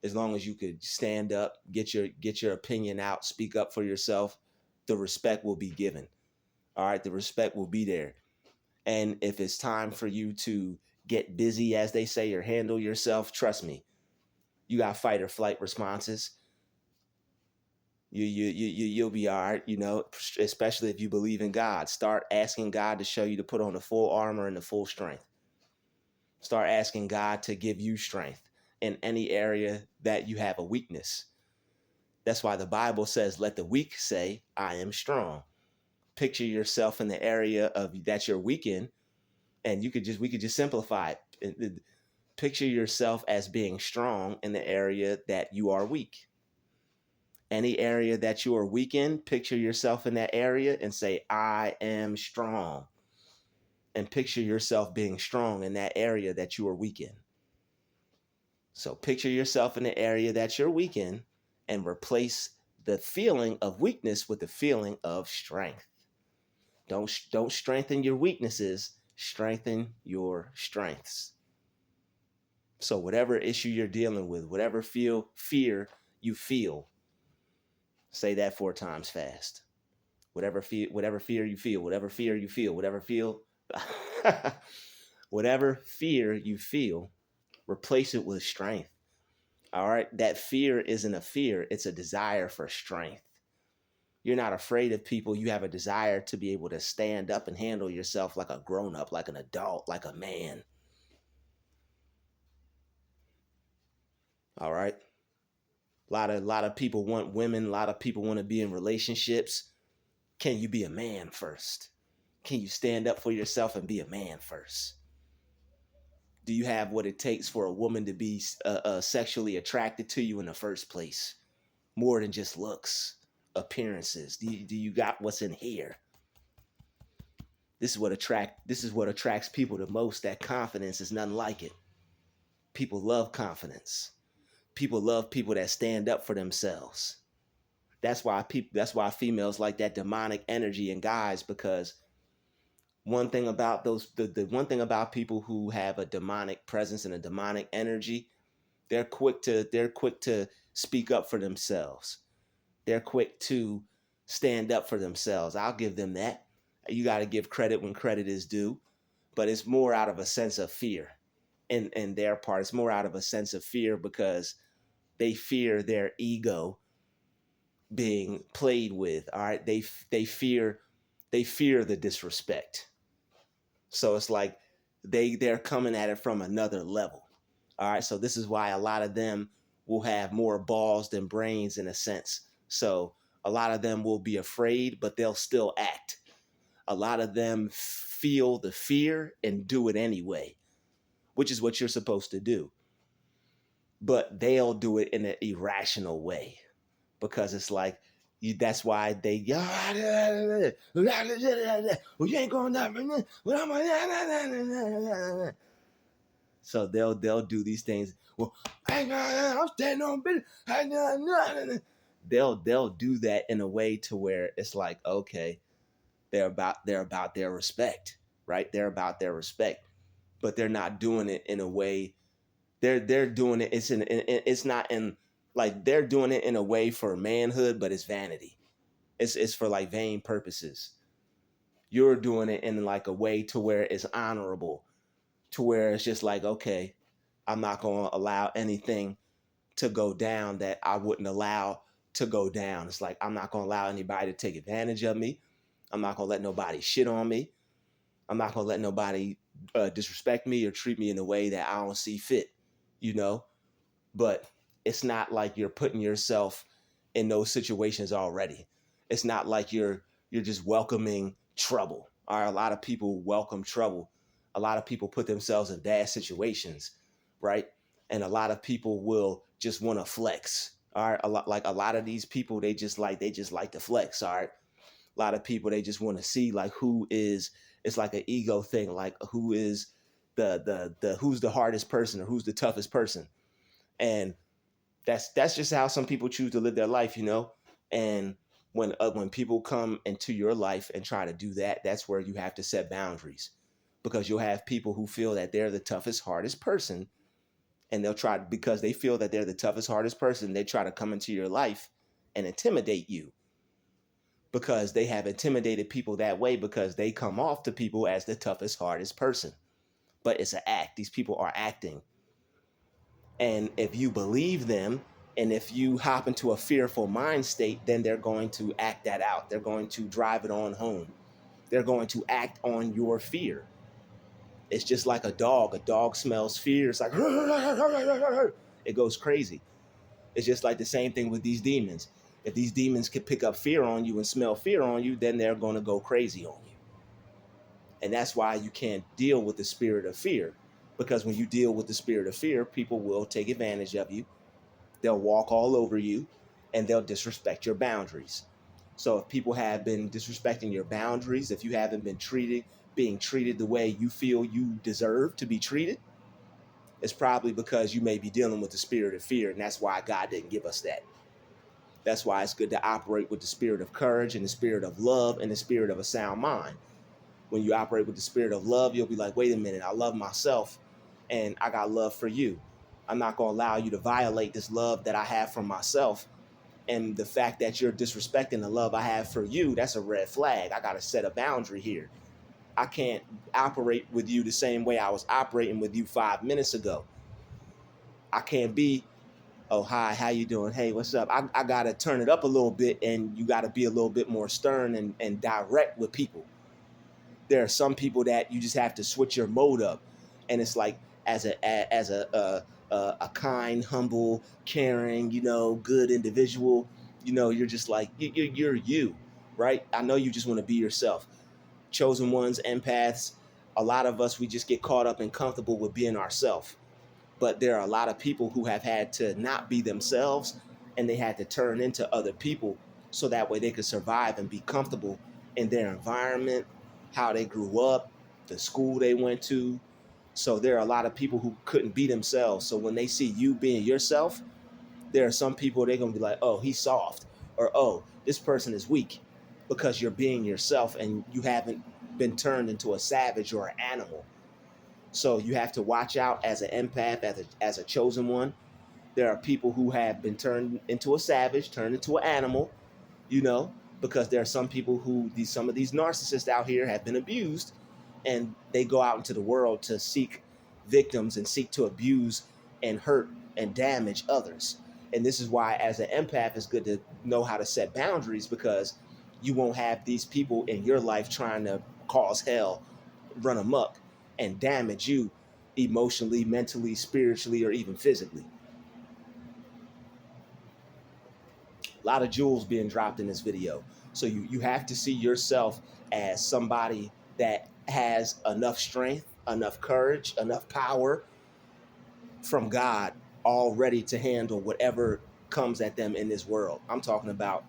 [SPEAKER 1] as long as you could stand up, get your opinion out, speak up for yourself. The respect will be given. All right, the respect will be there. And if it's time for you to get busy, as they say, or handle yourself, trust me, you got fight or flight responses. You'll be all right, especially if you believe in God. Start asking God to show you to put on the full armor and the full strength. Start asking God to give you strength in any area that you have a weakness. That's why the Bible says, let the weak say, I am strong. Picture yourself in the area of that you're weak in, and we could just simplify it. Picture yourself as being strong in the area that you are weak. Any area that you are weak in, picture yourself in that area and say, I am strong. And picture yourself being strong in that area that you are weak in. So picture yourself in the area that you're weak in and replace the feeling of weakness with the feeling of strength. Don't strengthen your weaknesses, strengthen your strengths. So whatever issue you're dealing with, whatever fear you feel, say that 4 times fast. Whatever fear you feel, whatever fear you feel, whatever fear you feel, replace it with strength. All right. That fear isn't a fear. It's a desire for strength. You're not afraid of people. You have a desire to be able to stand up and handle yourself like a grown up, like an adult, like a man. All right. A lot of people want women. A lot of people want to be in relationships. Can you be a man first? Can you stand up for yourself and be a man first? Do you have what it takes for a woman to be sexually attracted to you in the first place? More than just looks, appearances. Do you got what's in here? This is what attracts people the most. That confidence is nothing like it. People love confidence. People love people that stand up for themselves. That's why females like that demonic energy in guys, because one thing about the one thing about people who have a demonic presence and a demonic energy, they're quick to speak up for themselves. They're quick to stand up for themselves. I'll give them that. You got to give credit when credit is due, but it's more out of a sense of fear. In their part, it's more out of a sense of fear because they fear their ego being played with. All right, they fear the disrespect. So it's like they're coming at it from another level. All right, so this is why a lot of them will have more balls than brains in a sense. So a lot of them will be afraid, but they'll still act. A lot of them feel the fear and do it anyway, which is what you're supposed to do. But they'll do it in an irrational way because it's like that's why they well, you ain't going down. So they'll do these things. Well, I'm standing on business. They'll do that in a way to where it's like, okay, they're about their respect, right? They're about their respect, but they're not doing it in a way. They're doing it. It's not in like they're doing it in a way for manhood, but it's vanity. It's for like vain purposes. You're doing it in like a way to where it's honorable, to where it's just like, okay, I'm not going to allow anything to go down that I wouldn't allow to go down. It's like, I'm not going to allow anybody to take advantage of me. I'm not going to let nobody shit on me. I'm not going to let nobody disrespect me or treat me in a way that I don't see fit, you know? But it's not like you're putting yourself in those situations already. It's not like you're just welcoming trouble. Or a lot of people welcome trouble. A lot of people put themselves in bad situations. right? And a lot of people will just want to flex. All right, a lot of these people, they just like to flex. All right, a lot of people, they just want to see like who is. It's like an ego thing, like who is the who's the hardest person or who's the toughest person. And that's just how some people choose to live their life, you know. And when people come into your life and try to do that, that's where you have to set boundaries, because you'll have people who feel that they're the toughest, hardest person, and they'll try, because they feel that they're the toughest, hardest person, they try to come into your life and intimidate you, because they have intimidated people that way, because they come off to people as the toughest, hardest person. But it's an act. These people are acting. And if you believe them, and if you hop into a fearful mind state, then they're going to act that out. They're going to drive it on home. They're going to act on your fear. It's just like a dog. A dog smells fear. It's like, it goes crazy. It's just like the same thing with these demons. If these demons can pick up fear on you and smell fear on you, then they're going to go crazy on you. And that's why you can't deal with the spirit of fear. Because when you deal with the spirit of fear, people will take advantage of you. They'll walk all over you, and they'll disrespect your boundaries. So if people have been disrespecting your boundaries, if you haven't been being treated the way you feel you deserve to be treated, it's probably because you may be dealing with the spirit of fear. And that's why God didn't give us that. That's why it's good to operate with the spirit of courage and the spirit of love and the spirit of a sound mind. When you operate with the spirit of love, you'll be like, wait a minute, I love myself and I got love for you. I'm not going to allow you to violate this love that I have for myself. And the fact that you're disrespecting the love I have for you, that's a red flag. I got to set a boundary here. I can't operate with you the same way I was operating with you 5 minutes ago. I can't be, oh, hi, how you doing? Hey, what's up? I got to turn it up a little bit, and you got to be a little bit more stern and direct with people. There are some people that you just have to switch your mode up. And it's like, as a kind, humble, caring, good individual, you're just like, you're you, right? I know you just want to be yourself. Chosen ones, empaths, a lot of us, we just get caught up and comfortable with being ourselves. But there are a lot of people who have had to not be themselves, and they had to turn into other people so that way they could survive and be comfortable in their environment, how they grew up, the school they went to. So there are a lot of people who couldn't be themselves. So when they see you being yourself, there are some people, they're going to be like, oh, he's soft, or oh, this person is weak, because you're being yourself and you haven't been turned into a savage or an animal. So you have to watch out as an empath, as a chosen one. There are people who have been turned into a savage, turned into an animal, you know, because there are some people who, some of these narcissists out here have been abused, and they go out into the world to seek victims and seek to abuse and hurt and damage others. And this is why, as an empath, it's good to know how to set boundaries, because you won't have these people in your life trying to cause hell, run amok, and damage you emotionally, mentally, spiritually, or even physically. A lot of jewels being dropped in this video. So you have to see yourself as somebody that has enough strength, enough courage, enough power from God already to handle whatever comes at them in this world. I'm talking about,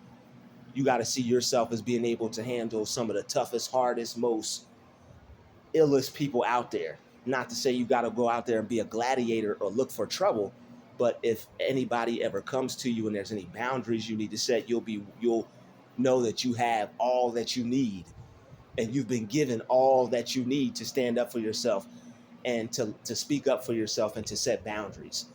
[SPEAKER 1] you got to see yourself as being able to handle some of the toughest, hardest, most illest people out there. Not to say you got to go out there and be a gladiator or look for trouble, but if anybody ever comes to you and there's any boundaries you need to set, you'll know that you have all that you need, and you've been given all that you need to stand up for yourself and to speak up for yourself and to set boundaries.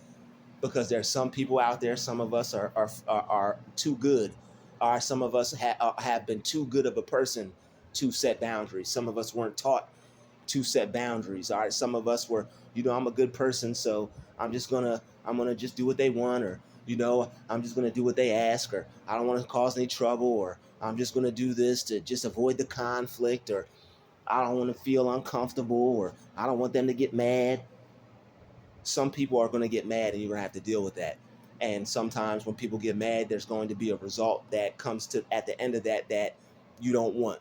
[SPEAKER 1] Because there's some people out there, some of us are too good, or some of us have been too good of a person to set boundaries. Some of us weren't taught to set boundaries. All right, some of us were, I'm a good person, so I'm gonna just do what they want, or I'm just gonna do what they ask, or I don't want to cause any trouble, or I'm just gonna do this to just avoid the conflict, or I don't want to feel uncomfortable, or I don't want them to get mad. Some people are going to get mad, and you're going to have to deal with that. And sometimes when people get mad, there's going to be a result that comes to at the end of that you don't want.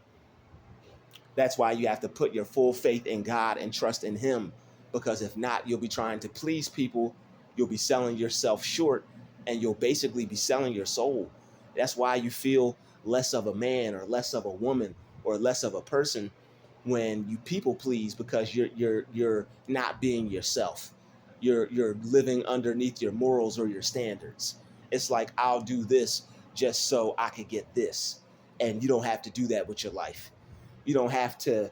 [SPEAKER 1] That's why you have to put your full faith in God and trust in Him, Because if not, you'll be trying to please people, you'll be selling yourself short, and you'll basically be selling your soul. That's why you feel less of a man or less of a woman or less of a person when you people please, because you're not being yourself. You're living underneath your morals or your standards. It's like, I'll do this just so I could get this. And you don't have to do that with your life. You don't have to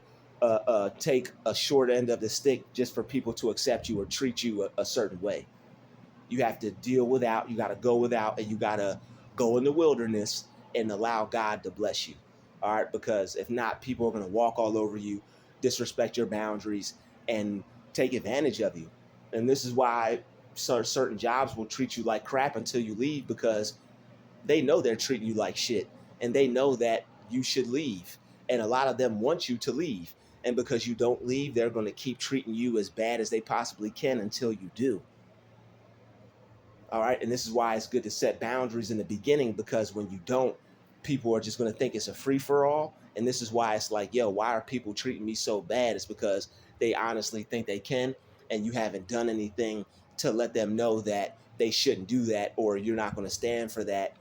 [SPEAKER 1] take a short end of the stick just for people to accept you or treat you a certain way. You have to deal without, you got to go without, and you got to go in the wilderness and allow God to bless you. All right. Because if not, people are going to walk all over you, disrespect your boundaries, and take advantage of you. And this is why certain jobs will treat you like crap until you leave, because they know they're treating you like shit, and they know that you should leave. And a lot of them want you to leave. And because you don't leave, they're going to keep treating you as bad as they possibly can until you do. All right. And this is why it's good to set boundaries in the beginning, because when you don't, people are just going to think it's a free for all. And this is why it's like, yo, why are people treating me so bad? It's because they honestly think they can, and you haven't done anything to let them know that they shouldn't do that, or you're not going to stand for that,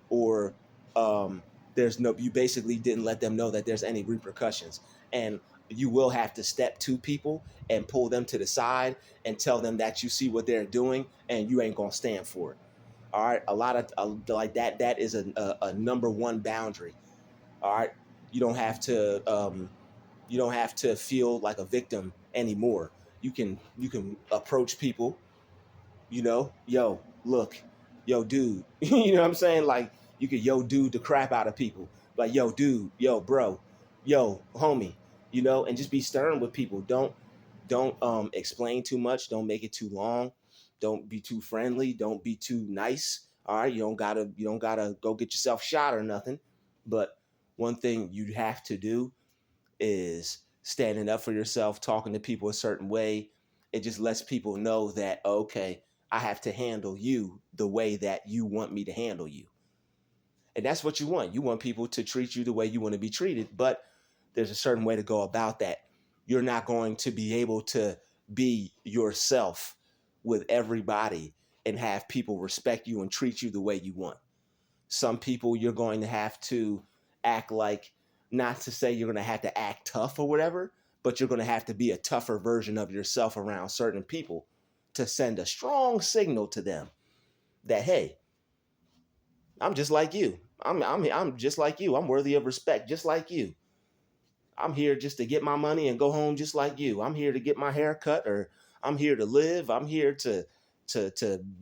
[SPEAKER 1] or um, there's no, you basically didn't let them know that there's any repercussions. And you will have to step to people and pull them to the side and tell them that you see what they're doing and you ain't gonna stand for it. All right, a lot of like that is a number one boundary. All right, you don't have to you don't have to feel like a victim anymore. You can approach people, yo, look, yo, dude. You know what I'm saying? Like, you could yo, dude, the crap out of people. Like, yo, dude, yo, bro, yo, homie, and just be stern with people. Don't explain too much. Don't make it too long. Don't be too friendly. Don't be too nice. All right, you don't gotta go get yourself shot or nothing. But one thing you have to do is standing up for yourself, talking to people a certain way. It just lets people know that, okay, I have to handle you the way that you want me to handle you. And that's what you want. You want people to treat you the way you want to be treated, but there's a certain way to go about that. You're not going to be able to be yourself with everybody and have people respect you and treat you the way you want. Some people you're going to have to act like, not to say you're going to have to act tough or whatever, but you're going to have to be a tougher version of yourself around certain people to send a strong signal to them that, hey, I'm just like you. I'm just like you. I'm worthy of respect just like you. I'm here just to get my money and go home just like you. I'm here to get my hair cut, or I'm here to live. I'm here to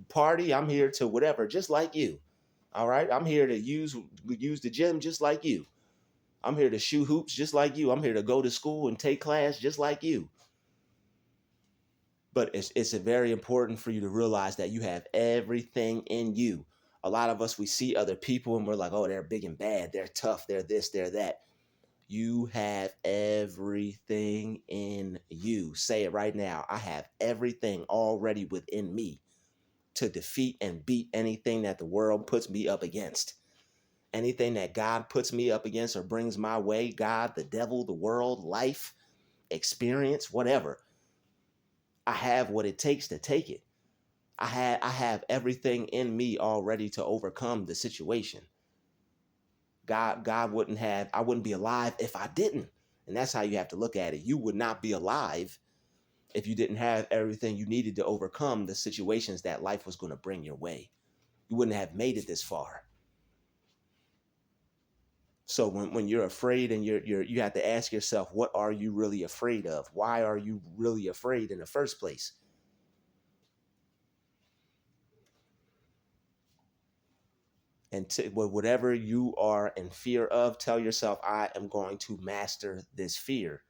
[SPEAKER 1] party. I'm here to whatever, just like you. All right. I'm here to use the gym just like you. I'm here to shoot hoops just like you. I'm here to go to school and take class just like you. But it's very important for you to realize that you have everything in you. A lot of us, we see other people and we're like, oh, they're big and bad. They're tough. They're this, they're that. You have everything in you. Say it right now. I have everything already within me to defeat and beat anything that the world puts me up against. Anything that God puts me up against or brings my way, God, the devil, the world, life, experience, whatever. I have what it takes to take it. I have everything in me already to overcome the situation. God wouldn't have, I wouldn't be alive if I didn't. And that's how you have to look at it. You would not be alive if you didn't have everything you needed to overcome the situations that life was going to bring your way. You wouldn't have made it this far. So when you're afraid and you have to ask yourself, what are you really afraid of? Why are you really afraid in the first place? And whatever you are in fear of, tell yourself, I am going to master this fear.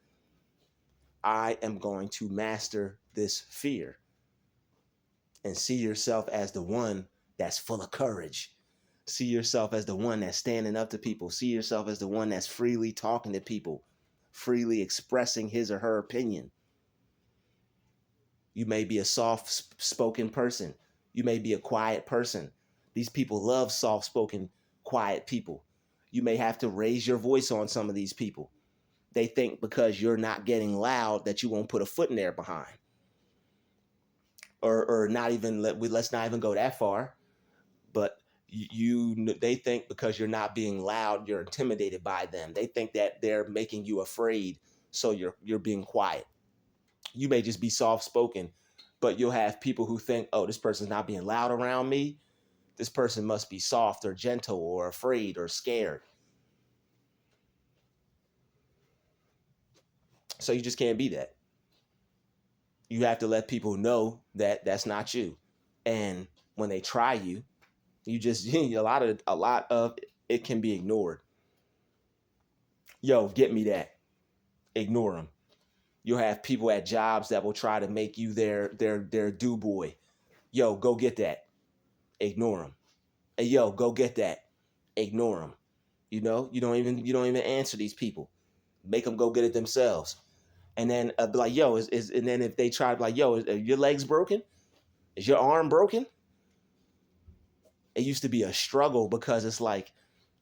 [SPEAKER 1] I am going to master this fear. And see yourself as the one that's full of courage. See yourself as the one that's standing up to people. See yourself as the one that's freely talking to people, freely expressing his or her opinion. You may be a soft spoken person. You may be a quiet person. These people love soft spoken, quiet people. You may have to raise your voice on some of these people. They think because you're not getting loud that you won't put a foot in there behind. or not even let's not even go that far. But they think because you're not being loud, you're intimidated by them. They think that they're making you afraid, so you're being quiet. You may just be soft spoken, but you'll have people who think, oh, this person's not being loud around me. This person must be soft or gentle or afraid or scared. So you just can't be that. You have to let people know that that's not you. And when they try you, you just a lot of it can be ignored. Yo, get me that. Ignore them. You'll have people at jobs that will try to make you their do boy. Yo, go get that. Ignore them. Hey, yo, go get that. Ignore them. You don't even answer these people. Make them go get it themselves. And then be like, yo, and then if they try to be like, yo, are your legs broken? Is your arm broken? It used to be a struggle because it's like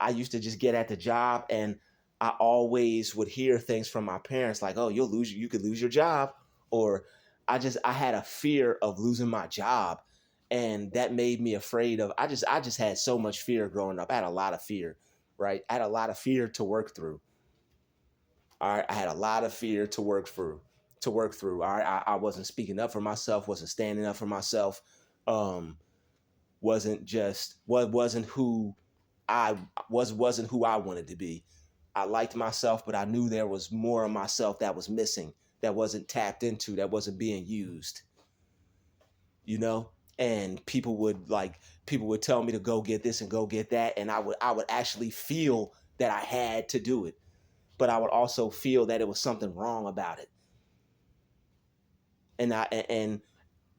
[SPEAKER 1] I used to just get at the job and I always would hear things from my parents like, oh, you could lose your job. Or I had a fear of losing my job. And that made me afraid of, I just had so much fear growing up. I had a lot of fear, right? I had a lot of fear to work through. All right. I had a lot of fear to work through. All right. I wasn't speaking up for myself, wasn't standing up for myself. Um, wasn't who I wasn't who I wanted to be. I liked myself, but I knew there was more of myself that was missing, that wasn't tapped into, that wasn't being used, you know? And people would tell me to go get this and go get that, and I would actually feel that I had to do it, but I would also feel that it was something wrong about it. And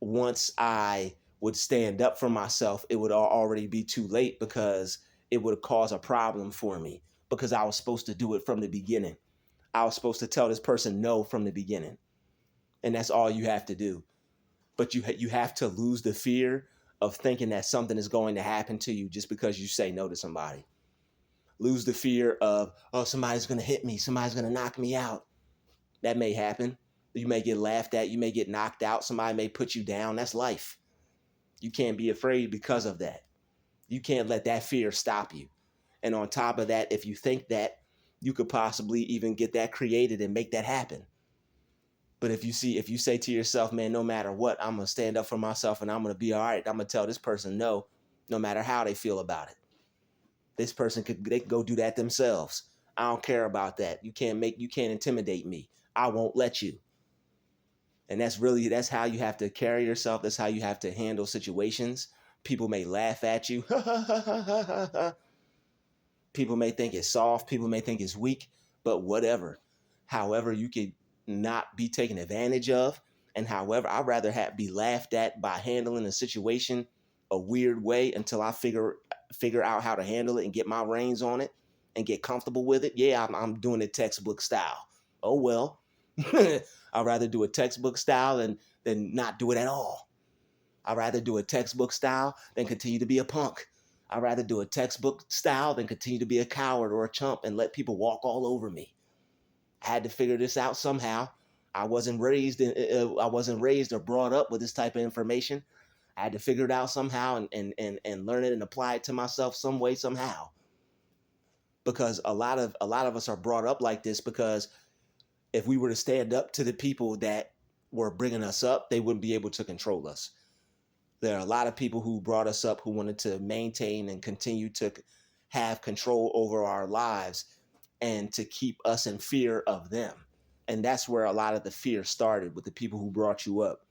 [SPEAKER 1] once I would stand up for myself, it would already be too late because it would cause a problem for me because I was supposed to do it from the beginning. I was supposed to tell this person no from the beginning. And that's all you have to do. But you have to lose the fear of thinking that something is going to happen to you just because you say no to somebody. Lose the fear of, oh, somebody's going to hit me. Somebody's going to knock me out. That may happen. You may get laughed at. You may get knocked out. Somebody may put you down. That's life. You can't be afraid because of that. You can't let that fear stop you. And on top of that, if you think that, you could possibly even get that created and make that happen. But if you say to yourself, man, no matter what, I'm going to stand up for myself and I'm going to be all right. I'm going to tell this person no, no matter how they feel about it. They could go do that themselves. I don't care about that. You can't intimidate me. I won't let you. And that's how you have to carry yourself. That's how you have to handle situations. People may laugh at you. People may think it's soft. People may think it's weak, but whatever. However, you could not be taken advantage of. And however, I'd rather be laughed at by handling a situation a weird way until I figure out how to handle it and get my reins on it and get comfortable with it. Yeah, I'm doing it textbook style. Oh well. I'd rather do a textbook style than not do it at all. I'd rather do a textbook style than continue to be a punk. I'd rather do a textbook style than continue to be a coward or a chump and let people walk all over me. I had to figure this out somehow. I wasn't raised or brought up with this type of information. I had to figure it out somehow and learn it and apply it to myself some way, somehow. Because a lot of us are brought up like this because if we were to stand up to the people that were bringing us up, they wouldn't be able to control us. There are a lot of people who brought us up who wanted to maintain and continue to have control over our lives and to keep us in fear of them. And that's where a lot of the fear started, with the people who brought you up.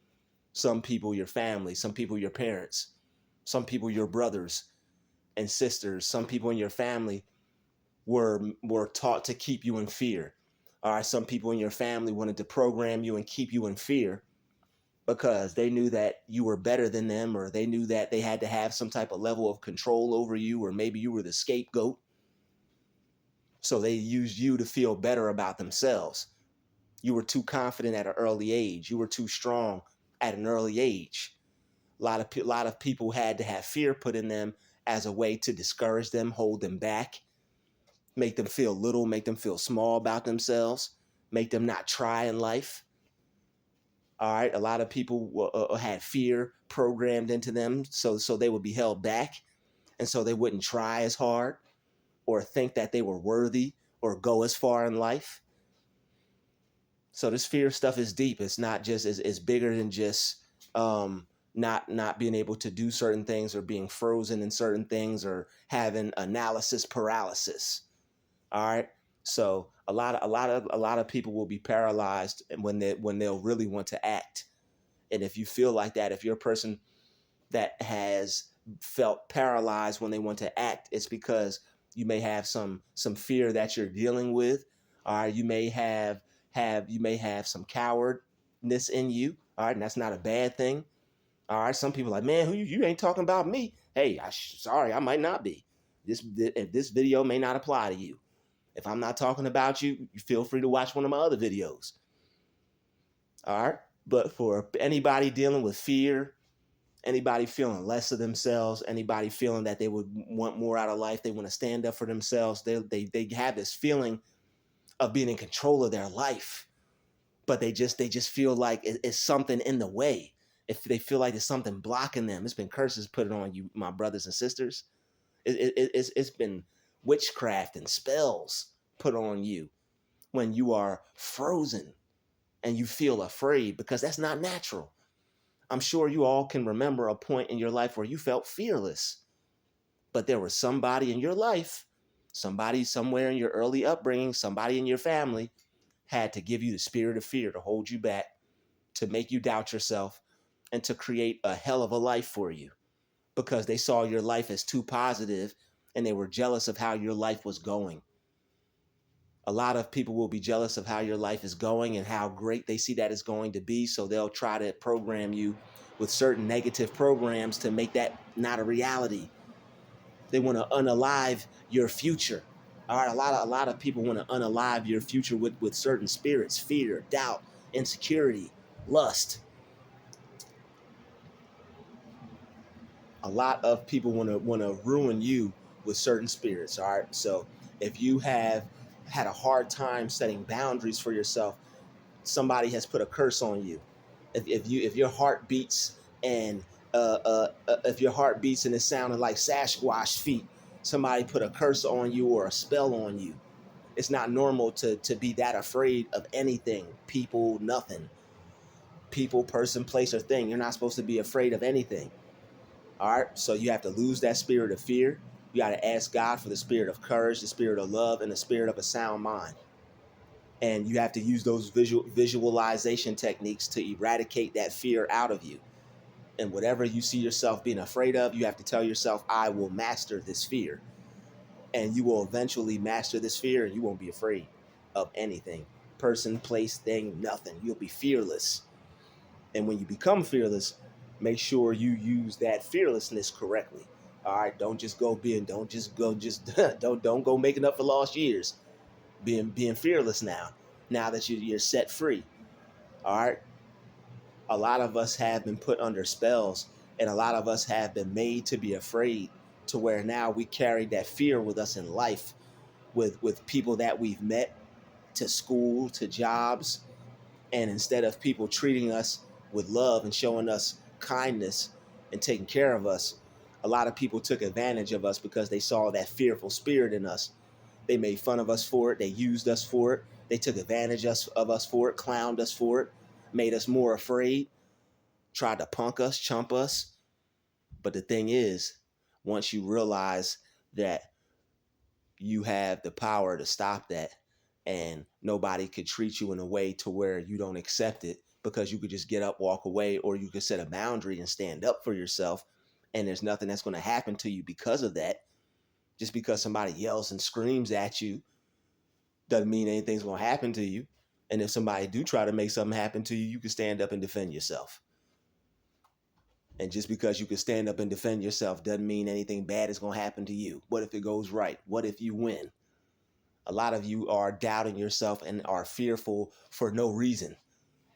[SPEAKER 1] Some people, your family, some people, your parents, some people, your brothers and sisters, some people in your family were taught to keep you in fear. All right, some people in your family wanted to program you and keep you in fear because they knew that you were better than them, or they knew that they had to have some type of level of control over you, or maybe you were the scapegoat. So they used you to feel better about themselves. You were too confident at an early age. You were too strong at an early age. A lot of people had to have fear put in them as a way to discourage them, hold them back, make them feel little, make them feel small about themselves, make them not try in life. All right, a lot of people had fear programmed into them, so they would be held back, and so they wouldn't try as hard or think that they were worthy or go as far in life. So this fear stuff is deep. It's not just it's bigger than just not being able to do certain things or being frozen in certain things or having analysis paralysis. All right. So a lot of people will be paralyzed when they'll really want to act. And if you feel like that, if you're a person that has felt paralyzed when they want to act, it's because you may have some fear that you're dealing with. All right, you may have some cowardness in you. All right, and that's not a bad thing. All right, some people are like, man, who you ain't talking about me. Hey, sorry, I might not be. This video may not apply to you. If I'm not talking about you, you feel free to watch one of my other videos. All right, but for anybody dealing with fear, anybody feeling less of themselves, anybody feeling that they would want more out of life, they want to stand up for themselves, they have this feeling of being in control of their life, but they just feel like it's something in the way. If they feel like there's something blocking them, it's been curses put on you, my brothers and sisters. It's been witchcraft and spells put on you when you are frozen and you feel afraid, because that's not natural. I'm sure you all can remember a point in your life where you felt fearless, but there was somebody in your life, somebody somewhere in your early upbringing, somebody in your family had to give you the spirit of fear to hold you back, to make you doubt yourself, and to create a hell of a life for you because they saw your life as too positive and they were jealous of how your life was going. A lot of people will be jealous of how your life is going and how great they see that it's going to be. So they'll try to program you with certain negative programs to make that not a reality. They want to unalive your future. All right, a lot of people want to unalive your future with certain spirits, fear, doubt, insecurity, lust. A lot of people want to ruin you with certain spirits. All right, so if you have had a hard time setting boundaries for yourself, somebody has put a curse on you. If your heart beats and if your heart beats and it's sounding like Sasquatch feet, somebody put a curse on you or a spell on you. It's not normal to be that afraid of anything, people, nothing, people, person, place, or thing. You're not supposed to be afraid of anything. All right, so you have to lose that spirit of fear. You got to ask God for the spirit of courage, the spirit of love, and the spirit of a sound mind. And you have to use those visualization techniques to eradicate that fear out of you. And whatever you see yourself being afraid of, you have to tell yourself, I will master this fear. And you will eventually master this fear and you won't be afraid of anything. Person, place, thing, nothing. You'll be fearless. And when you become fearless, make sure you use that fearlessness correctly. All right, don't just go just don't go making up for lost years. Being fearless now. Now that you're set free. All right. A lot of us have been put under spells, and a lot of us have been made to be afraid, to where now we carry that fear with us in life, with people that we've met, to school, to jobs. And instead of people treating us with love and showing us kindness and taking care of us, a lot of people took advantage of us because they saw that fearful spirit in us. They made fun of us for it. They used us for it. They took advantage of us for it, clowned us for it, made us more afraid, tried to punk us, chump us. But the thing is, once you realize that you have the power to stop that, and nobody could treat you in a way to where you don't accept it, because you could just get up, walk away, or you could set a boundary and stand up for yourself, and there's nothing that's going to happen to you because of that. Just because somebody yells and screams at you doesn't mean anything's going to happen to you. And if somebody do try to make something happen to you, you can stand up and defend yourself. And just because you can stand up and defend yourself doesn't mean anything bad is going to happen to you. What if it goes right? What if you win? A lot of you are doubting yourself and are fearful for no reason.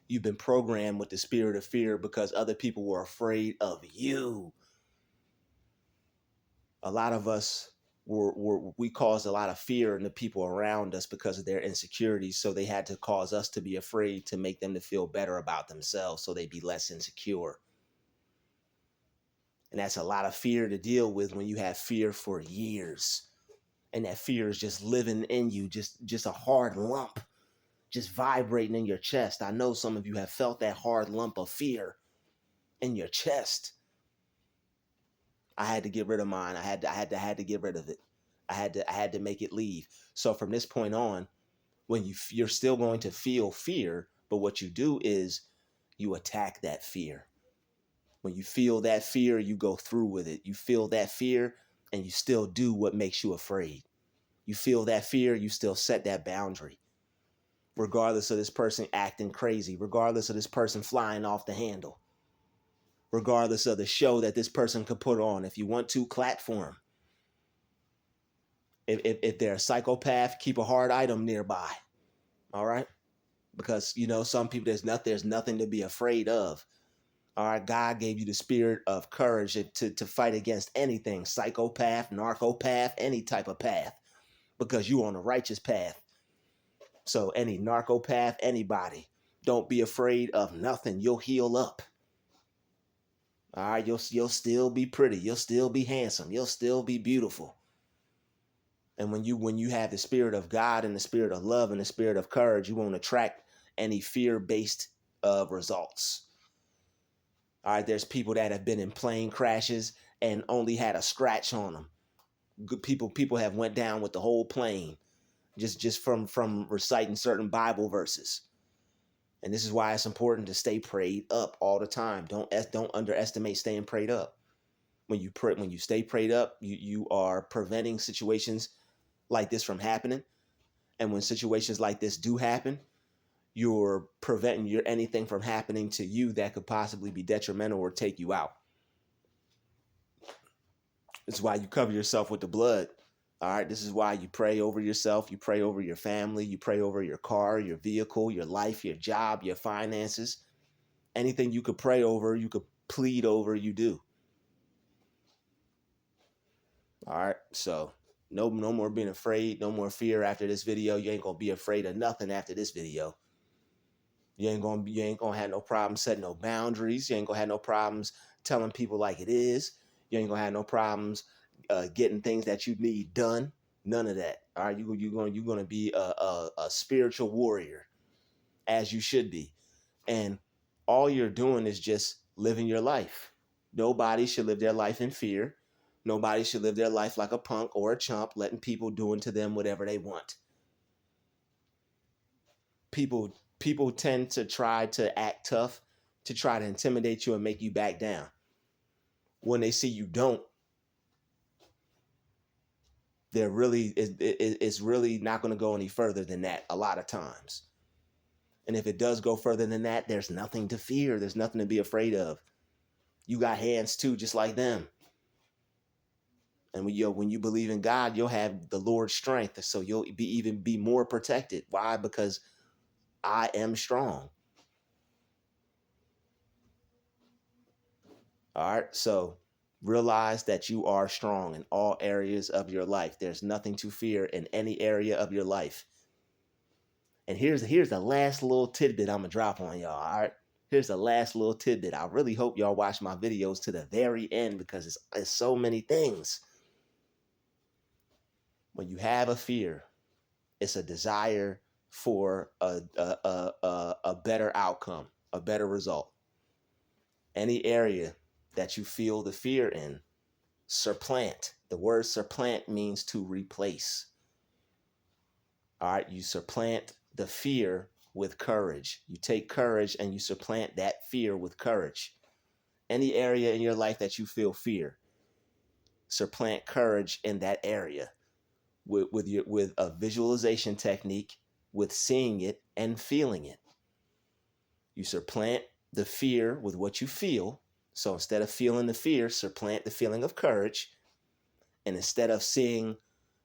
[SPEAKER 1] You've been programmed with the spirit of fear because other people were afraid of you. A lot of us we caused a lot of fear in the people around us because of their insecurities. So they had to cause us to be afraid to make them to feel better about themselves so they'd be less insecure. And that's a lot of fear to deal with when you have fear for years. And that fear is just living in you, just a hard lump, just vibrating in your chest. I know some of you have felt that hard lump of fear in your chest. I had to get rid of mine. I had to get rid of it. I had to make it leave. So from this point on, when you're still going to feel fear, but what you do is you attack that fear. When you feel that fear, you go through with it. You feel that fear and you still do what makes you afraid. You feel that fear, you still set that boundary. Regardless of this person acting crazy, regardless of this person flying off the handle, regardless of the show that this person could put on. If you want to, clap for them. If they're a psychopath, keep a hard item nearby. All right? Because, some people, there's nothing to be afraid of. All right, God gave you the spirit of courage to fight against anything, psychopath, narcopath, any type of path, because you're on a righteous path. So any narcopath, anybody, don't be afraid of nothing. You'll heal up. All right, you'll still be pretty. You'll still be handsome. You'll still be beautiful. And when you have the spirit of God and the spirit of love and the spirit of courage, you won't attract any fear-based results. All right, there's people that have been in plane crashes and only had a scratch on them. Good people have went down with the whole plane just from reciting certain Bible verses. And this is why it's important to stay prayed up all the time. Don't underestimate staying prayed up. When you stay prayed up, you are preventing situations like this from happening. And when situations like this do happen, you're preventing anything from happening to you that could possibly be detrimental or take you out. This is why you cover yourself with the blood. All right. This is why you pray over yourself. You pray over your family. You pray over your car, your vehicle, your life, your job, your finances. Anything you could pray over, you could plead over, you do. All right. So no more being afraid. No more fear after this video. You ain't going to be afraid of nothing after this video. You ain't gonna have no problem setting no boundaries. You ain't gonna have no problems telling people like it is. You ain't gonna have no problems getting things that you need done. None of that. All right, you're gonna be a spiritual warrior, as you should be, and all you're doing is just living your life. Nobody should live their life in fear. Nobody should live their life like a punk or a chump, letting people doing to them whatever they want. People tend to try to act tough to try to intimidate you and make you back down. When they see you don't, it's really not going to go any further than that a lot of times. And if it does go further than that, there's nothing to fear. There's nothing to be afraid of. You got hands too, just like them. And when you believe in God, you'll have the Lord's strength. So you'll be more protected. Why? Because I am strong. All right. So realize that you are strong in all areas of your life. There's nothing to fear in any area of your life. And here's the last little tidbit I'm going to drop on y'all. All right. Here's the last little tidbit. I really hope y'all watch my videos to the very end because it's so many things. When you have a fear, it's a desire for a better outcome, a better result. Any area that you feel the fear in, supplant. The word supplant means to replace. All right, you supplant the fear with courage. You take courage and you supplant that fear with courage. Any area in your life that you feel fear, supplant courage in that area with a visualization technique, with seeing it and feeling it. You supplant the fear with what you feel. So instead of feeling the fear, supplant the feeling of courage. And instead of seeing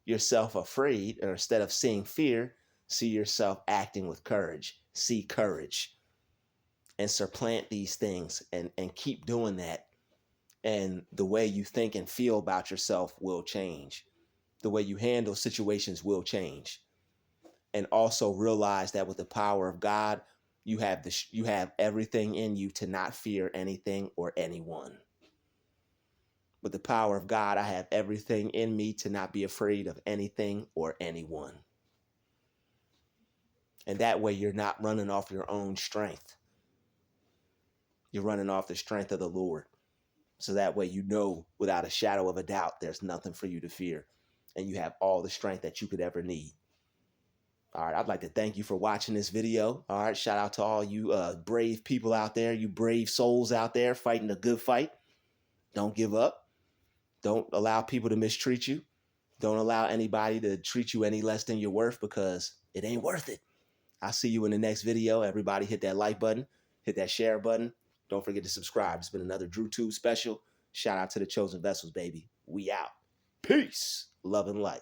[SPEAKER 1] yourself afraid, or instead of seeing fear, see yourself acting with courage. See courage. And supplant these things and keep doing that. And the way you think and feel about yourself will change. the way you handle situations will change. And also realize that with the power of God, you have everything in you to not fear anything or anyone. With the power of God, I have everything in me to not be afraid of anything or anyone. And that way you're not running off your own strength. You're running off the strength of the Lord. So that way you know without a shadow of a doubt there's nothing for you to fear. And you have all the strength that you could ever need. All right, I'd like to thank you for watching this video. All right, shout out to all you brave people out there, you brave souls out there fighting a good fight. Don't give up. Don't allow people to mistreat you. Don't allow anybody to treat you any less than you're worth, because it ain't worth it. I'll see you in the next video. Everybody hit that like button, hit that share button. Don't forget to subscribe. It's been another Druuill special. Shout out to the chosen vessels, baby. We out. Peace, love, and light.